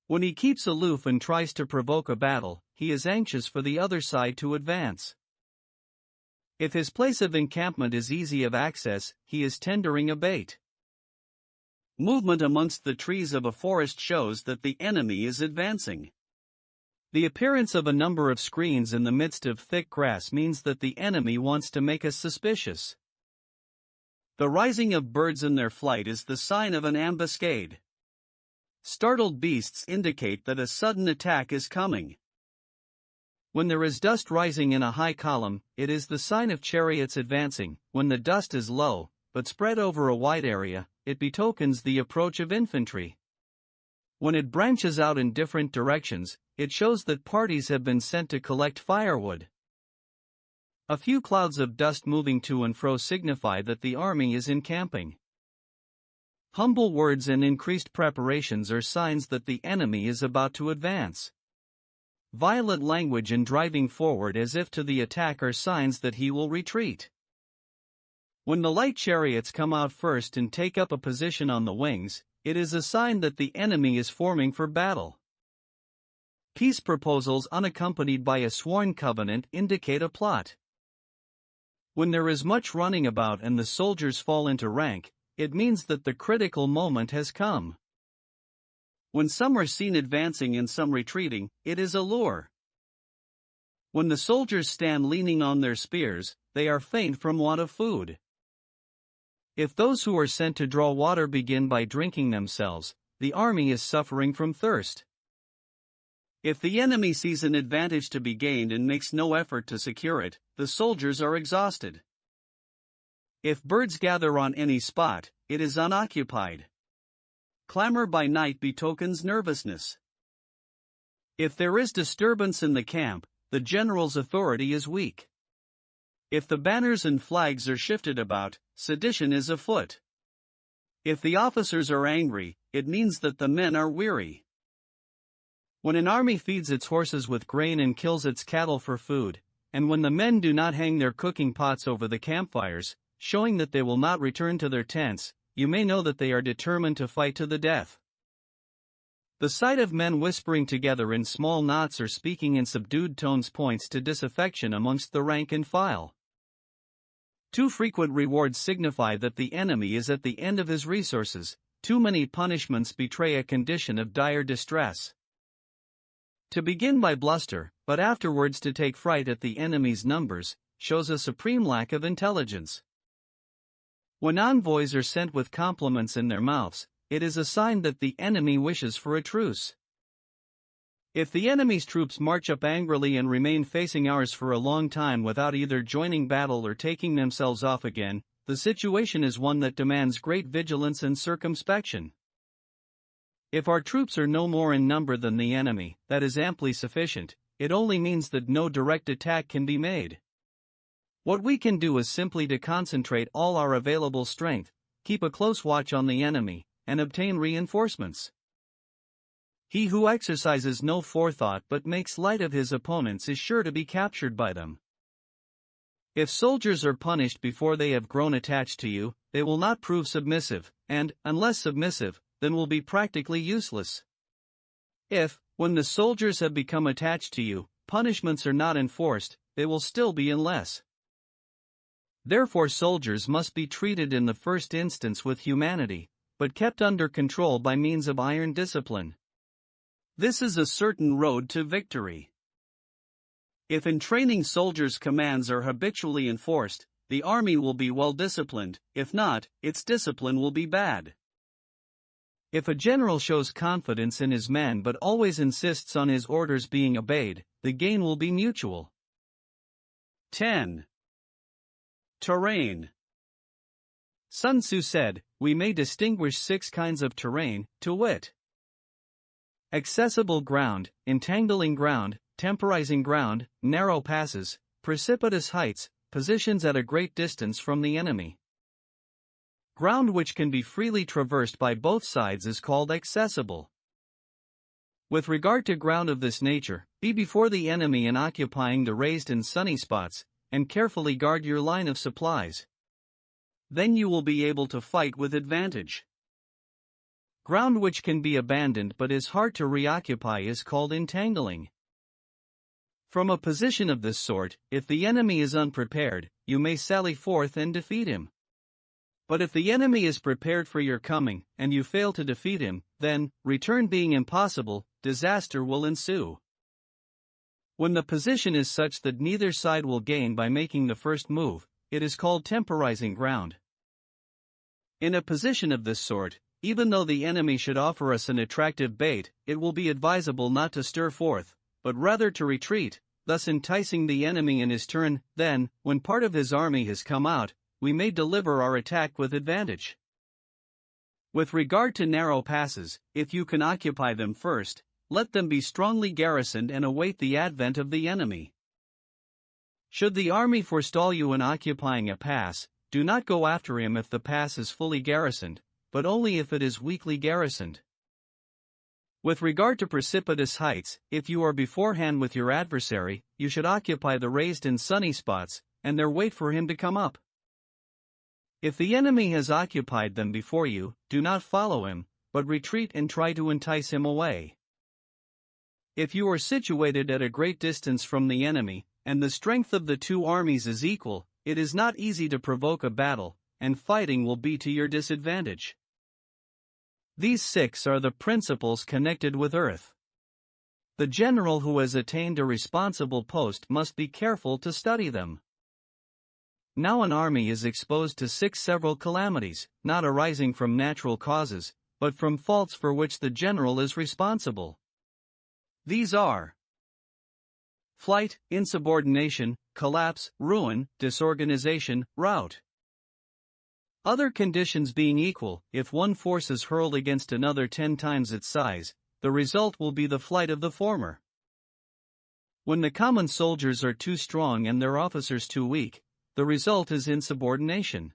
Speaker 1: When he keeps aloof and tries to provoke a battle, he is anxious for the other side to advance. If his place of encampment is easy of access, he is tendering a bait. Movement amongst the trees of a forest shows that the enemy is advancing. The appearance of a number of screens in the midst of thick grass means that the enemy wants to make us suspicious. The rising of birds in their flight is the sign of an ambuscade. Startled beasts indicate that a sudden attack is coming. When there is dust rising in a high column, it is the sign of chariots advancing. When the dust is low, but spread over a wide area, it betokens the approach of infantry. When it branches out in different directions, it shows that parties have been sent to collect firewood. A few clouds of dust moving to and fro signify that the army is encamping. Humble words and increased preparations are signs that the enemy is about to advance. Violent language and driving forward as if to the attack are signs that he will retreat. When the light chariots come out first and take up a position on the wings, it is a sign that the enemy is forming for battle. Peace proposals unaccompanied by a sworn covenant indicate a plot. When there is much running about and the soldiers fall into rank, it means that the critical moment has come. When some are seen advancing and some retreating, it is a lure. When the soldiers stand leaning on their spears, they are faint from want of food. If those who are sent to draw water begin by drinking themselves, the army is suffering from thirst. If the enemy sees an advantage to be gained and makes no effort to secure it, the soldiers are exhausted. If birds gather on any spot, it is unoccupied. Clamor by night betokens nervousness. If there is disturbance in the camp, the general's authority is weak. If the banners and flags are shifted about, sedition is afoot. If the officers are angry, it means that the men are weary. When an army feeds its horses with grain and kills its cattle for food, and when the men do not hang their cooking pots over the campfires, showing that they will not return to their tents, you may know that they are determined to fight to the death. The sight of men whispering together in small knots or speaking in subdued tones points to disaffection amongst the rank and file. Too frequent rewards signify that the enemy is at the end of his resources. Too many punishments betray a condition of dire distress. To begin by bluster, but afterwards to take fright at the enemy's numbers, shows a supreme lack of intelligence. When envoys are sent with compliments in their mouths, it is a sign that the enemy wishes for a truce. If the enemy's troops march up angrily and remain facing ours for a long time without either joining battle or taking themselves off again, the situation is one that demands great vigilance and circumspection. If our troops are no more in number than the enemy, that is amply sufficient. It only means that no direct attack can be made. What we can do is simply to concentrate all our available strength, keep a close watch on the enemy, and obtain reinforcements. He who exercises no forethought but makes light of his opponents is sure to be captured by them. If soldiers are punished before they have grown attached to you, they will not prove submissive, and, unless submissive, then will be practically useless. If, when the soldiers have become attached to you, punishments are not enforced, they will still be unless. Therefore soldiers must be treated in the first instance with humanity, but kept under control by means of iron discipline. This is a certain road to victory. If in training soldiers' commands are habitually enforced, the army will be well disciplined. If not, its discipline will be bad. If a general shows confidence in his men but always insists on his orders being obeyed, the gain will be mutual. 10. Terrain. Sun Tzu said, "We may distinguish 6 kinds of terrain, to wit: accessible ground, entangling ground, temporizing ground, narrow passes, precipitous heights, positions at a great distance from the enemy. Ground which can be freely traversed by both sides is called accessible. With regard to ground of this nature, be before the enemy in occupying the raised and sunny spots, and carefully guard your line of supplies. Then you will be able to fight with advantage. Ground which can be abandoned but is hard to reoccupy is called entangling. From a position of this sort, if the enemy is unprepared, you may sally forth and defeat him. But if the enemy is prepared for your coming, and you fail to defeat him, then, return being impossible, disaster will ensue. When the position is such that neither side will gain by making the first move, it is called temporizing ground. In a position of this sort, even though the enemy should offer us an attractive bait, it will be advisable not to stir forth, but rather to retreat, thus enticing the enemy in his turn. Then, when part of his army has come out, we may deliver our attack with advantage. With regard to narrow passes, if you can occupy them first, let them be strongly garrisoned and await the advent of the enemy. Should the army forestall you in occupying a pass, do not go after him if the pass is fully garrisoned, but only if it is weakly garrisoned. With regard to precipitous heights, if you are beforehand with your adversary, you should occupy the raised and sunny spots, and there wait for him to come up. If the enemy has occupied them before you, do not follow him, but retreat and try to entice him away. If you are situated at a great distance from the enemy, and the strength of the two armies is equal, it is not easy to provoke a battle, and fighting will be to your disadvantage. These 6 are the principles connected with earth. The general who has attained a responsible post must be careful to study them. Now an army is exposed to 6 several calamities, not arising from natural causes, but from faults for which the general is responsible. These are flight, insubordination, collapse, ruin, disorganization, rout. Other conditions being equal, if one force is hurled against another 10 times its size, the result will be the flight of the former. When the common soldiers are too strong and their officers too weak, the result is insubordination.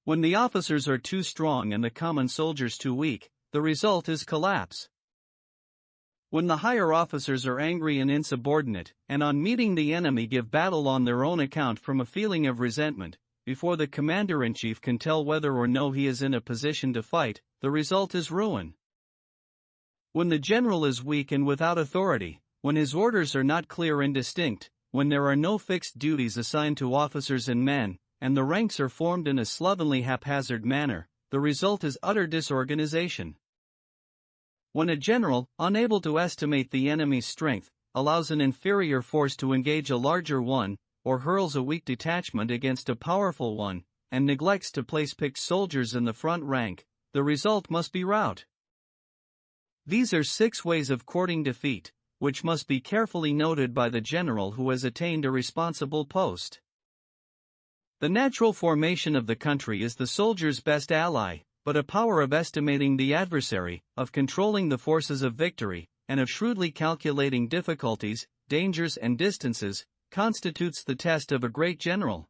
Speaker 1: When the officers are too strong and the common soldiers too weak, the result is collapse. When the higher officers are angry and insubordinate, and on meeting the enemy give battle on their own account from a feeling of resentment, before the commander-in-chief can tell whether or no he is in a position to fight, the result is ruin. When the general is weak and without authority, when his orders are not clear and distinct, when there are no fixed duties assigned to officers and men, and the ranks are formed in a slovenly haphazard manner, the result is utter disorganization. When a general, unable to estimate the enemy's strength, allows an inferior force to engage a larger one, or hurls a weak detachment against a powerful one, and neglects to place picked soldiers in the front rank, the result must be rout. These are 6 ways of courting defeat, which must be carefully noted by the general who has attained a responsible post. The natural formation of the country is the soldier's best ally, but a power of estimating the adversary, of controlling the forces of victory, and of shrewdly calculating difficulties, dangers and distances, constitutes the test of a great general.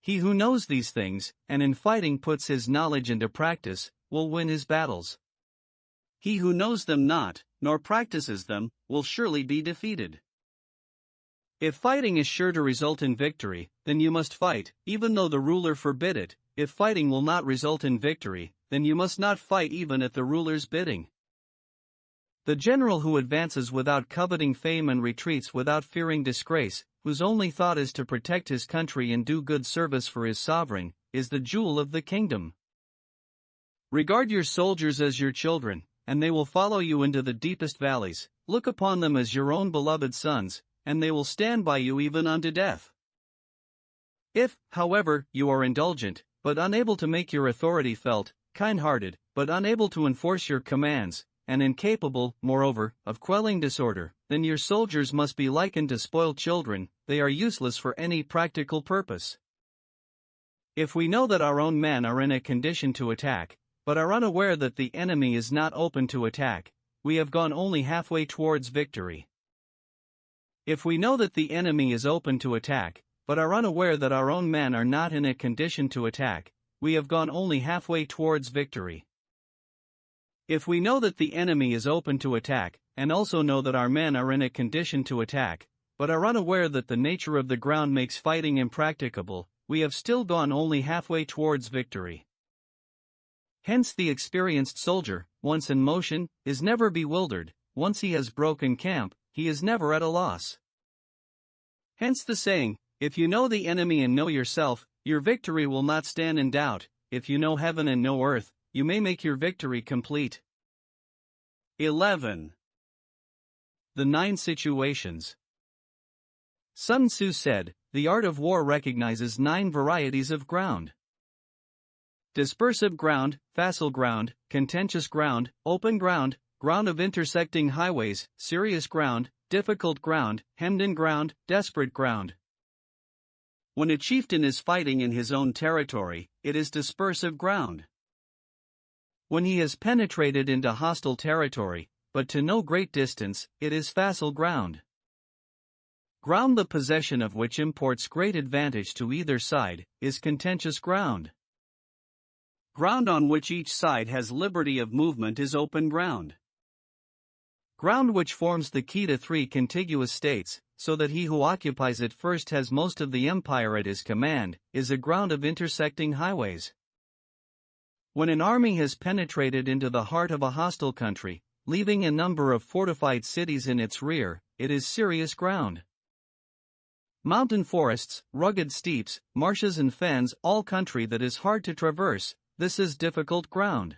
Speaker 1: He who knows these things, and in fighting puts his knowledge into practice, will win his battles. He who knows them not, nor practices them, will surely be defeated. If fighting is sure to result in victory, then you must fight, even though the ruler forbid it. If fighting will not result in victory, then you must not fight even at the ruler's bidding. The general who advances without coveting fame and retreats without fearing disgrace, whose only thought is to protect his country and do good service for his sovereign, is the jewel of the kingdom. Regard your soldiers as your children, and they will follow you into the deepest valleys. Look upon them as your own beloved sons, and they will stand by you even unto death. If, however, you are indulgent, but unable to make your authority felt, kind-hearted, but unable to enforce your commands, and incapable, moreover, of quelling disorder, then your soldiers must be likened to spoiled children. They are useless for any practical purpose. If we know that our own men are in a condition to attack, but are unaware that the enemy is not open to attack, we have gone only halfway towards victory. If we know that the enemy is open to attack, but are unaware that our own men are not in a condition to attack, we have gone only halfway towards victory. If we know that the enemy is open to attack, and also know that our men are in a condition to attack, but are unaware that the nature of the ground makes fighting impracticable, we have still gone only halfway towards victory. Hence the experienced soldier, once in motion, is never bewildered. Once he has broken camp, he is never at a loss. Hence the saying, if you know the enemy and know yourself, your victory will not stand in doubt. If you know heaven and know earth, you may make your victory complete. 11. The 9 situations. Sun Tzu said, the art of war recognizes 9 varieties of ground. Dispersive ground, facile ground, contentious ground, open ground, ground of intersecting highways, serious ground, difficult ground, hemmed-in ground, desperate ground. When a chieftain is fighting in his own territory, it is dispersive ground. When he has penetrated into hostile territory, but to no great distance, it is facile ground. Ground the possession of which imports great advantage to either side, is contentious ground. Ground on which each side has liberty of movement is open ground. Ground which forms the key to 3 contiguous states, so that he who occupies it first has most of the empire at his command, is a ground of intersecting highways. When an army has penetrated into the heart of a hostile country, leaving a number of fortified cities in its rear, it is serious ground. Mountain forests, rugged steeps, marshes and fens, all country that is hard to traverse, this is difficult ground.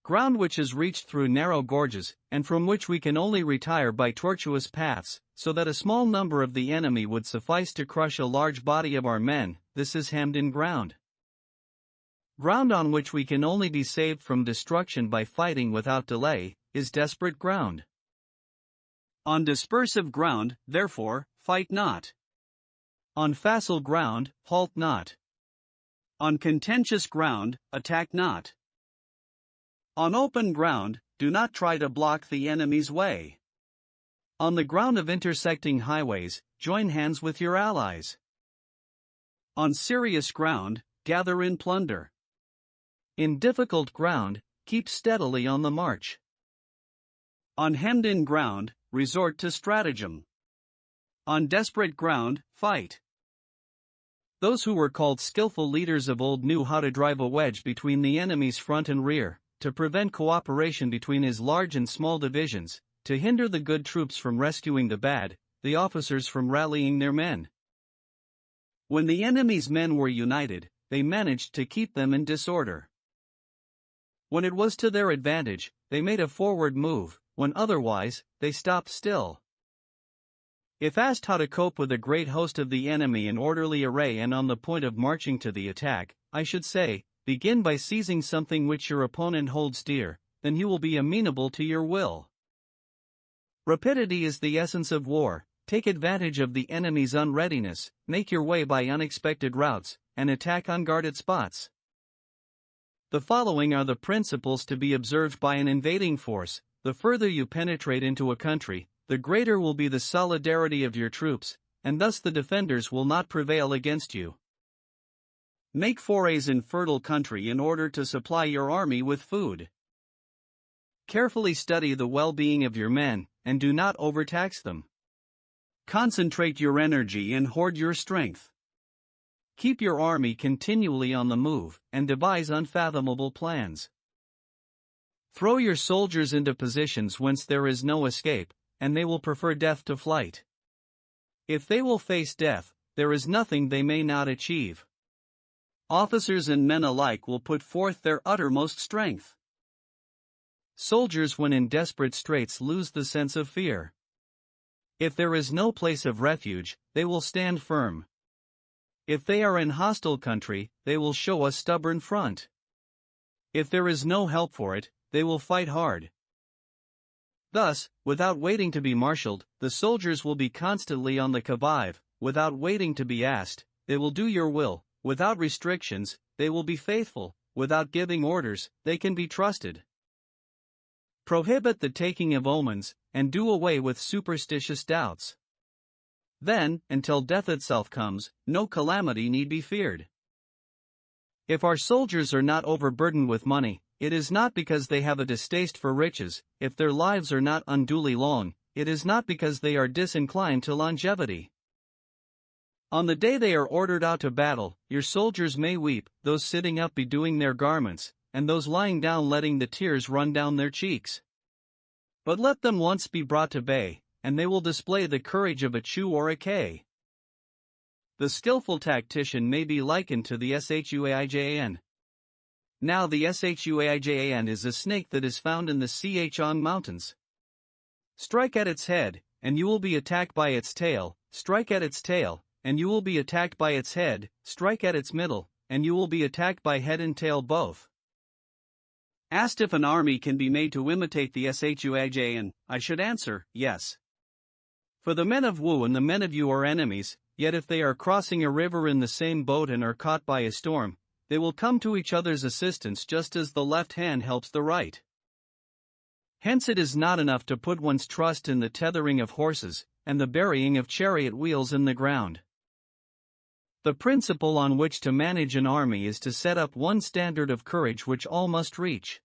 Speaker 1: Ground which is reached through narrow gorges, and from which we can only retire by tortuous paths, so that a small number of the enemy would suffice to crush a large body of our men, this is hemmed-in ground. Ground on which we can only be saved from destruction by fighting without delay, is desperate ground. On dispersive ground, therefore, fight not. On facile ground, halt not. On contentious ground, attack not. On open ground, do not try to block the enemy's way. On the ground of intersecting highways, join hands with your allies. On serious ground, gather in plunder. In difficult ground, keep steadily on the march. On hemmed-in ground, resort to stratagem. On desperate ground, fight. Those who were called skillful leaders of old knew how to drive a wedge between the enemy's front and rear, to prevent cooperation between his large and small divisions, to hinder the good troops from rescuing the bad, the officers from rallying their men. When the enemy's men were united, they managed to keep them in disorder. When it was to their advantage, they made a forward move, when otherwise, they stopped still. If asked how to cope with a great host of the enemy in orderly array and on the point of marching to the attack, I should say, begin by seizing something which your opponent holds dear, then he will be amenable to your will. Rapidity is the essence of war. Take advantage of the enemy's unreadiness, make your way by unexpected routes, and attack unguarded spots. The following are the principles to be observed by an invading force. The further you penetrate into a country, the greater will be the solidarity of your troops, and thus the defenders will not prevail against you. Make forays in fertile country in order to supply your army with food. Carefully study the well-being of your men, and do not overtax them. Concentrate your energy and hoard your strength. Keep your army continually on the move, and devise unfathomable plans. Throw your soldiers into positions whence there is no escape, and they will prefer death to flight. If they will face death, there is nothing they may not achieve. Officers and men alike will put forth their uttermost strength. Soldiers when in desperate straits lose the sense of fear. If there is no place of refuge, they will stand firm. If they are in hostile country, they will show a stubborn front. If there is no help for it, they will fight hard. Thus, without waiting to be marshaled, the soldiers will be constantly on the qui vive. Without waiting to be asked, they will do your will. Without restrictions, they will be faithful. Without giving orders, they can be trusted. Prohibit the taking of omens, and do away with superstitious doubts. Then, until death itself comes, no calamity need be feared. If our soldiers are not overburdened with money, it is not because they have a distaste for riches. If their lives are not unduly long, it is not because they are disinclined to longevity. On the day they are ordered out to battle, your soldiers may weep, those sitting up bedewing their garments, and those lying down letting the tears run down their cheeks. But let them once be brought to bay, and they will display the courage of a Chu or a K. The skillful tactician may be likened to the Shuaijan. Now the Shuaijan is a snake that is found in the Sichuan mountains. Strike at its head, and you will be attacked by its tail. Strike at its tail, and you will be attacked by its head. Strike at its middle, and you will be attacked by head and tail both. Asked if an army can be made to imitate the Shuaijan, I should answer, yes. For the men of Wu and the men of Yu are enemies, yet if they are crossing a river in the same boat and are caught by a storm, they will come to each other's assistance just as the left hand helps the right. Hence it is not enough to put one's trust in the tethering of horses, and the burying of chariot wheels in the ground. The principle on which to manage an army is to set up one standard of courage which all must reach.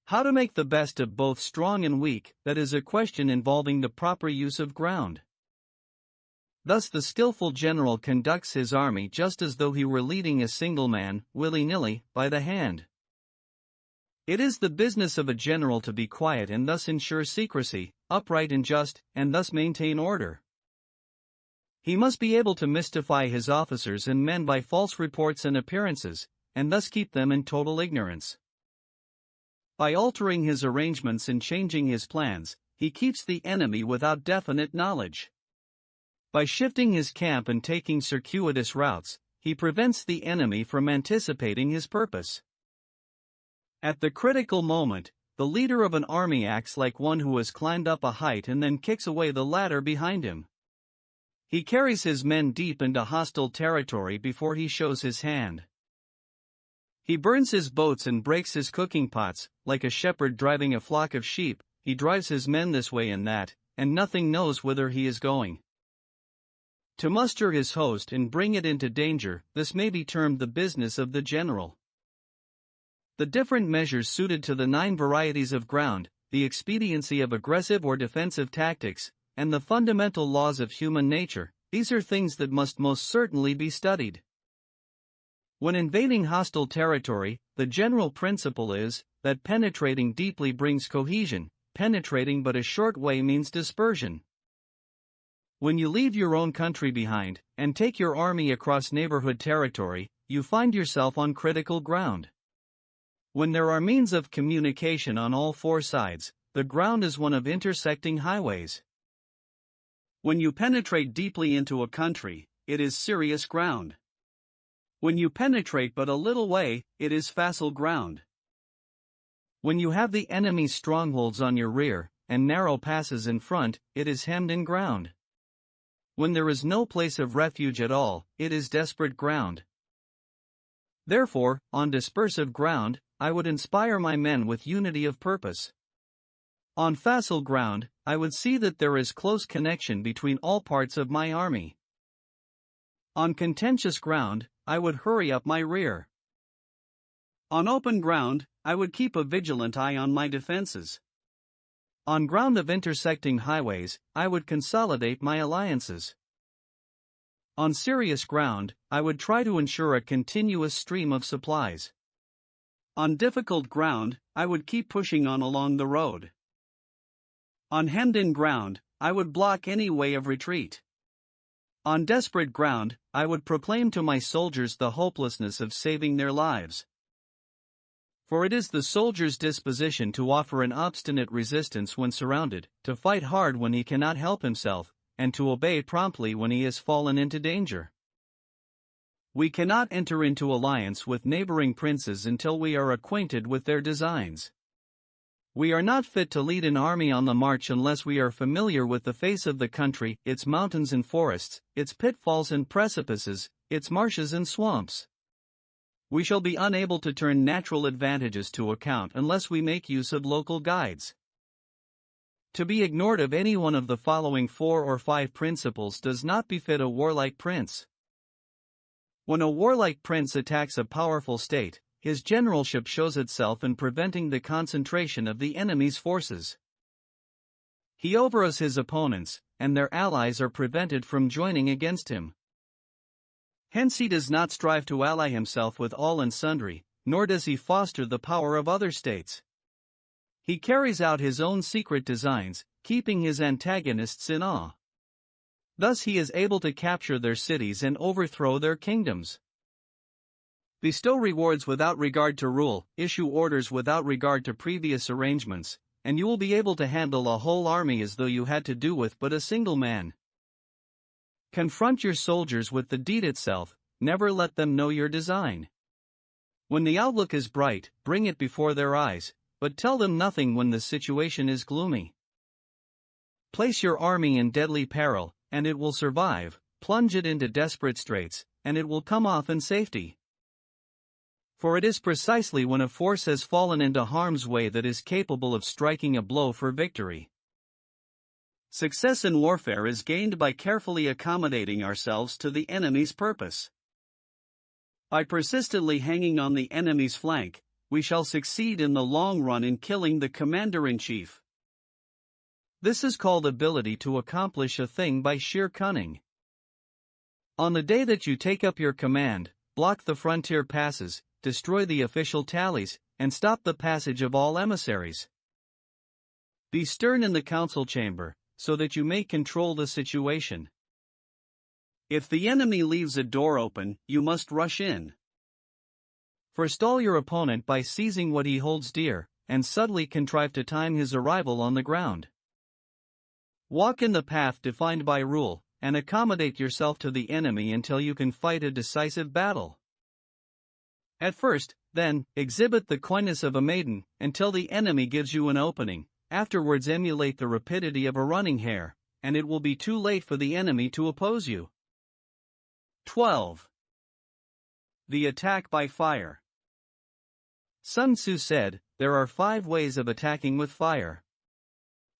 Speaker 1: How to make the best of both strong and weak, that is a question involving the proper use of ground. Thus the skillful general conducts his army just as though he were leading a single man, willy-nilly, by the hand. It is the business of a general to be quiet and thus ensure secrecy, upright and just, and thus maintain order. He must be able to mystify his officers and men by false reports and appearances, and thus keep them in total ignorance. By altering his arrangements and changing his plans, he keeps the enemy without definite knowledge. By shifting his camp and taking circuitous routes, he prevents the enemy from anticipating his purpose. At the critical moment, the leader of an army acts like one who has climbed up a height and then kicks away the ladder behind him. He carries his men deep into hostile territory before he shows his hand. He burns his boats and breaks his cooking pots, like a shepherd driving a flock of sheep. He drives his men this way and that, and nothing knows whither he is going. To muster his host and bring it into danger, this may be termed the business of the general. The different measures suited to the 9 varieties of ground, the expediency of aggressive or defensive tactics, and the fundamental laws of human nature, these are things that must most certainly be studied. When invading hostile territory, the general principle is that penetrating deeply brings cohesion, penetrating but a short way means dispersion. When you leave your own country behind, and take your army across neighborhood territory, you find yourself on critical ground. When there are means of communication on all 4 sides, the ground is one of intersecting highways. When you penetrate deeply into a country, it is serious ground. When you penetrate but a little way, it is facile ground. When you have the enemy's strongholds on your rear, and narrow passes in front, it is hemmed-in ground. When there is no place of refuge at all, it is desperate ground. Therefore, on dispersive ground, I would inspire my men with unity of purpose. On facile ground, I would see that there is close connection between all parts of my army. On contentious ground, I would hurry up my rear. On open ground, I would keep a vigilant eye on my defenses. On ground of intersecting highways, I would consolidate my alliances. On serious ground, I would try to ensure a continuous stream of supplies. On difficult ground, I would keep pushing on along the road. On hemmed-in ground, I would block any way of retreat. On desperate ground, I would proclaim to my soldiers the hopelessness of saving their lives. For it is the soldier's disposition to offer an obstinate resistance when surrounded, to fight hard when he cannot help himself, and to obey promptly when he has fallen into danger. We cannot enter into alliance with neighboring princes until we are acquainted with their designs. We are not fit to lead an army on the march unless we are familiar with the face of the country, its mountains and forests, its pitfalls and precipices, its marshes and swamps. We shall be unable to turn natural advantages to account unless we make use of local guides. To be ignored of any one of the following 4 or 5 principles does not befit a warlike prince. When a warlike prince attacks a powerful state, his generalship shows itself in preventing the concentration of the enemy's forces. He overawes his opponents, and their allies are prevented from joining against him. Hence he does not strive to ally himself with all and sundry, nor does he foster the power of other states. He carries out his own secret designs, keeping his antagonists in awe. Thus he is able to capture their cities and overthrow their kingdoms. Bestow rewards without regard to rule, issue orders without regard to previous arrangements, and you will be able to handle a whole army as though you had to do with but a single man. Confront your soldiers with the deed itself, never let them know your design. When the outlook is bright, bring it before their eyes, but tell them nothing when the situation is gloomy. Place your army in deadly peril, and it will survive. Plunge it into desperate straits, and it will come off in safety. For it is precisely when a force has fallen into harm's way that is capable of striking a blow for victory. Success in warfare is gained by carefully accommodating ourselves to the enemy's purpose. By persistently hanging on the enemy's flank, we shall succeed in the long run in killing the commander-in-chief. This is called ability to accomplish a thing by sheer cunning. On the day that you take up your command, block the frontier passes, destroy the official tallies, and stop the passage of all emissaries. Be stern in the council chamber, so that you may control the situation. If the enemy leaves a door open, you must rush in. Forestall your opponent by seizing what he holds dear, and subtly contrive to time his arrival on the ground. Walk in the path defined by rule, and accommodate yourself to the enemy until you can fight a decisive battle. At first, then, exhibit the coyness of a maiden, until the enemy gives you an opening. Afterwards emulate the rapidity of a running hare, and it will be too late for the enemy to oppose you. 12. The attack by fire. Sun Tzu said, there are 5 ways of attacking with fire.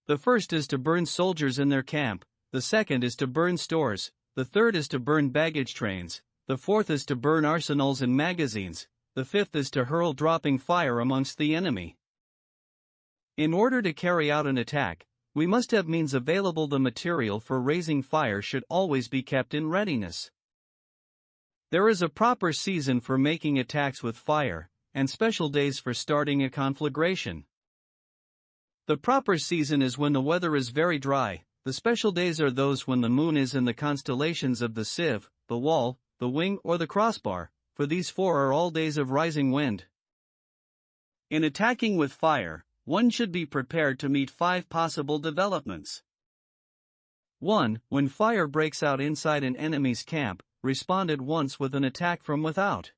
Speaker 1: The first is to burn soldiers in their camp, the second is to burn stores, the third is to burn baggage trains, the fourth is to burn arsenals and magazines, the fifth is to hurl dropping fire amongst the enemy. In order to carry out an attack, we must have means available. The material for raising fire should always be kept in readiness. There is a proper season for making attacks with fire, and special days for starting a conflagration. The proper season is when the weather is very dry. The special days are those when the moon is in the constellations of the sieve, the wall, the wing, or the crossbar, for these 4 are all days of rising wind. In attacking with fire, one should be prepared to meet 5 possible developments. 1. When fire breaks out inside an enemy's camp, respond at once with an attack from without.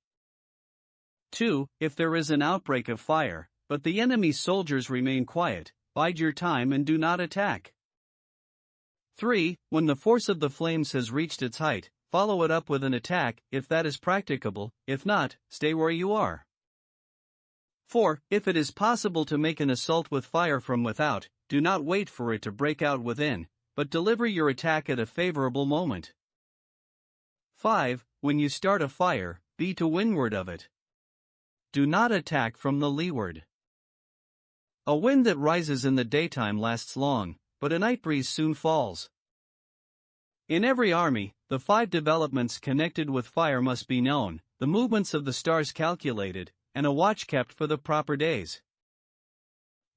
Speaker 1: 2. If there is an outbreak of fire, but the enemy's soldiers remain quiet, bide your time and do not attack. 3. When the force of the flames has reached its height, follow it up with an attack, if that is practicable. If not, stay where you are. 4. If it is possible to make an assault with fire from without, do not wait for it to break out within, but deliver your attack at a favorable moment. 5. When you start a fire, be to windward of it. Do not attack from the leeward. A wind that rises in the daytime lasts long, but a night breeze soon falls. In every army, the 5 developments connected with fire must be known, the movements of the stars calculated, and a watch kept for the proper days.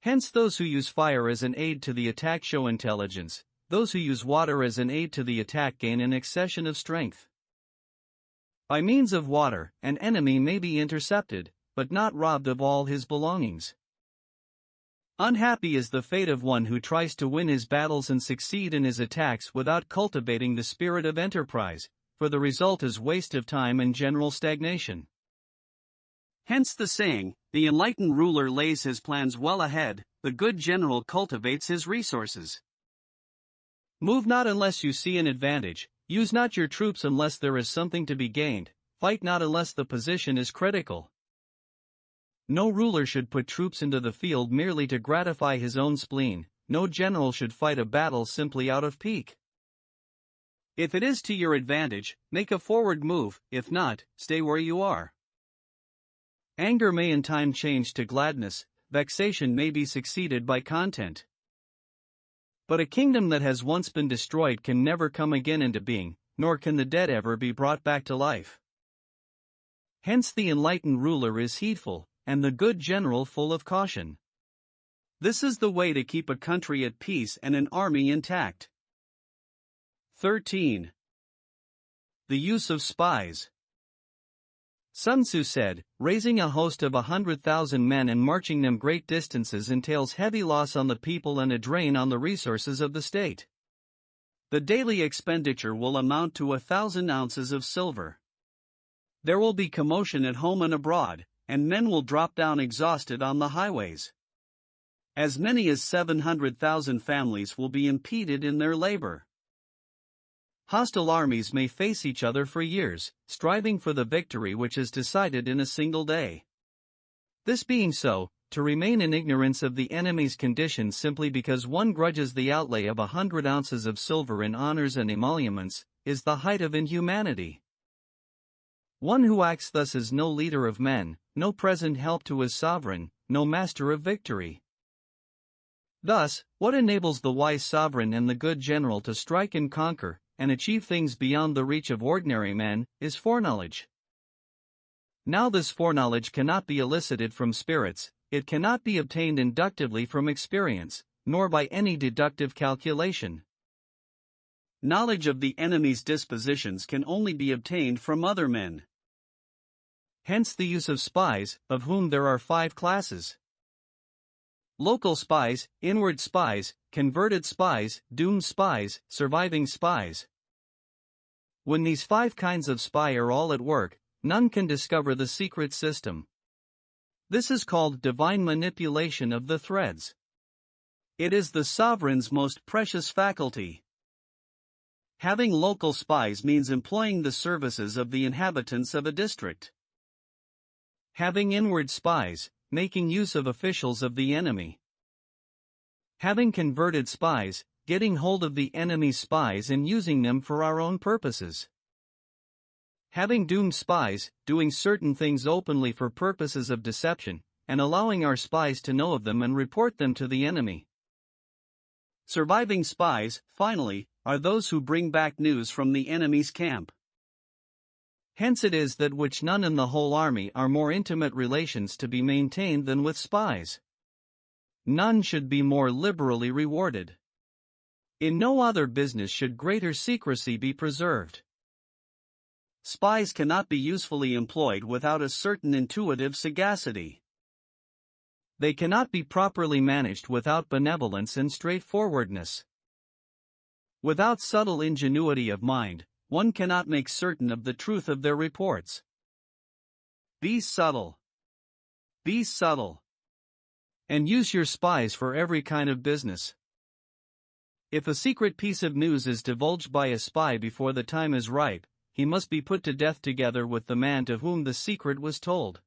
Speaker 1: Hence those who use fire as an aid to the attack show intelligence, those who use water as an aid to the attack gain an accession of strength. By means of water, an enemy may be intercepted, but not robbed of all his belongings. Unhappy is the fate of one who tries to win his battles and succeed in his attacks without cultivating the spirit of enterprise, for the result is waste of time and general stagnation. Hence the saying, the enlightened ruler lays his plans well ahead, the good general cultivates his resources. Move not unless you see an advantage, use not your troops unless there is something to be gained, fight not unless the position is critical. No ruler should put troops into the field merely to gratify his own spleen, no general should fight a battle simply out of pique. If it is to your advantage, make a forward move, if not, stay where you are. Anger may in time change to gladness, vexation may be succeeded by content. But a kingdom that has once been destroyed can never come again into being, nor can the dead ever be brought back to life. Hence the enlightened ruler is heedful, and the good general full of caution. This is the way to keep a country at peace and an army intact. 13. The use of spies. Sun Tzu said, raising a host of 100,000 men and marching them great distances entails heavy loss on the people and a drain on the resources of the state. The daily expenditure will amount to 1,000 ounces of silver. There will be commotion at home and abroad, and men will drop down exhausted on the highways. As many as 700,000 families will be impeded in their labor. Hostile armies may face each other for years, striving for the victory which is decided in a single day. This being so, to remain in ignorance of the enemy's condition simply because one grudges the outlay of 100 ounces of silver in honors and emoluments, is the height of inhumanity. One who acts thus is no leader of men, no present help to his sovereign, no master of victory. Thus, what enables the wise sovereign and the good general to strike and conquer, and achieve things beyond the reach of ordinary men, is foreknowledge. Now this foreknowledge cannot be elicited from spirits, it cannot be obtained inductively from experience, nor by any deductive calculation. Knowledge of the enemy's dispositions can only be obtained from other men. Hence the use of spies, of whom there are 5 classes. local spies, inward spies, converted spies, doomed spies, surviving spies. When these 5 kinds of spy are all at work, none can discover the secret system. This is called divine manipulation of the threads. It is the sovereign's most precious faculty. Having local spies means employing the services of the inhabitants of a district. Having inward spies, making use of officials of the enemy. Having converted spies, getting hold of the enemy's spies and using them for our own purposes. Having doomed spies, doing certain things openly for purposes of deception, and allowing our spies to know of them and report them to the enemy. Surviving spies, finally, are those who bring back news from the enemy's camp. Hence it is that which none in the whole army are more intimate relations to be maintained than with spies. None should be more liberally rewarded. In no other business should greater secrecy be preserved. Spies cannot be usefully employed without a certain intuitive sagacity. They cannot be properly managed without benevolence and straightforwardness. Without subtle ingenuity of mind, one cannot make certain of the truth of their reports. Be subtle. Be subtle. And use your spies for every kind of business. If a secret piece of news is divulged by a spy before the time is ripe, he must be put to death together with the man to whom the secret was told.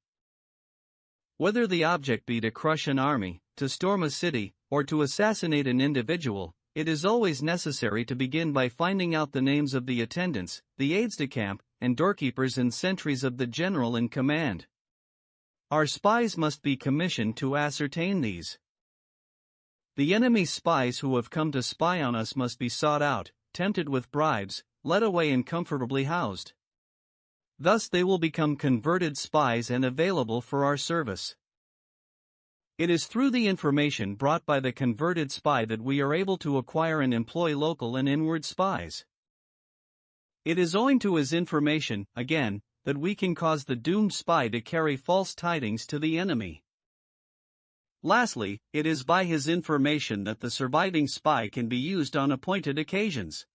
Speaker 1: Whether the object be to crush an army, to storm a city, or to assassinate an individual, it is always necessary to begin by finding out the names of the attendants, the aides-de-camp, and doorkeepers and sentries of the general in command. Our spies must be commissioned to ascertain these. The enemy's spies who have come to spy on us must be sought out, tempted with bribes, led away and comfortably housed. Thus they will become converted spies and available for our service. It is through the information brought by the converted spy that we are able to acquire and employ local and inward spies. It is owing to his information, again, that we can cause the doomed spy to carry false tidings to the enemy. Lastly, it is by his information that the surviving spy can be used on appointed occasions.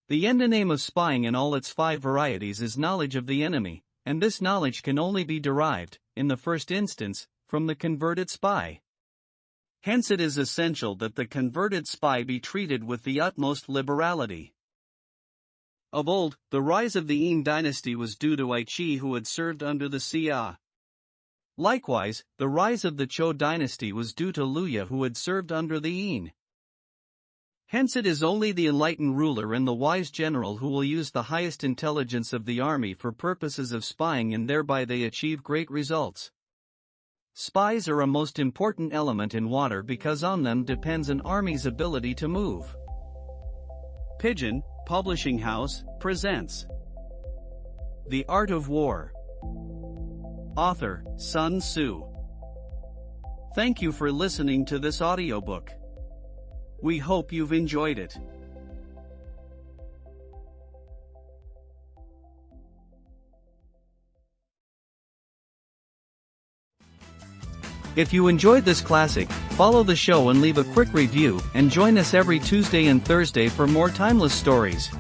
Speaker 1: The end and aim of spying in all its 5 varieties is knowledge of the enemy, and this knowledge can only be derived, in the first instance, from the converted spy. Hence it is essential that the converted spy be treated with the utmost liberality. Of old, the rise of the Yin dynasty was due to Aichi who had served under the Xia. Likewise, the rise of the Zhou dynasty was due to Luya who had served under the Yin. Hence it is only the enlightened ruler and the wise general who will use the highest intelligence of the army for purposes of spying, and thereby they achieve great results. Spies are a most important element in water because on them depends an army's ability to move. Pigeon Publishing House presents The Art of War. Author, Sun Tzu. Thank you for listening to this audiobook. We hope you've enjoyed it. If you enjoyed this classic, follow the show and leave a quick review, and join us every Tuesday and Thursday for more timeless stories.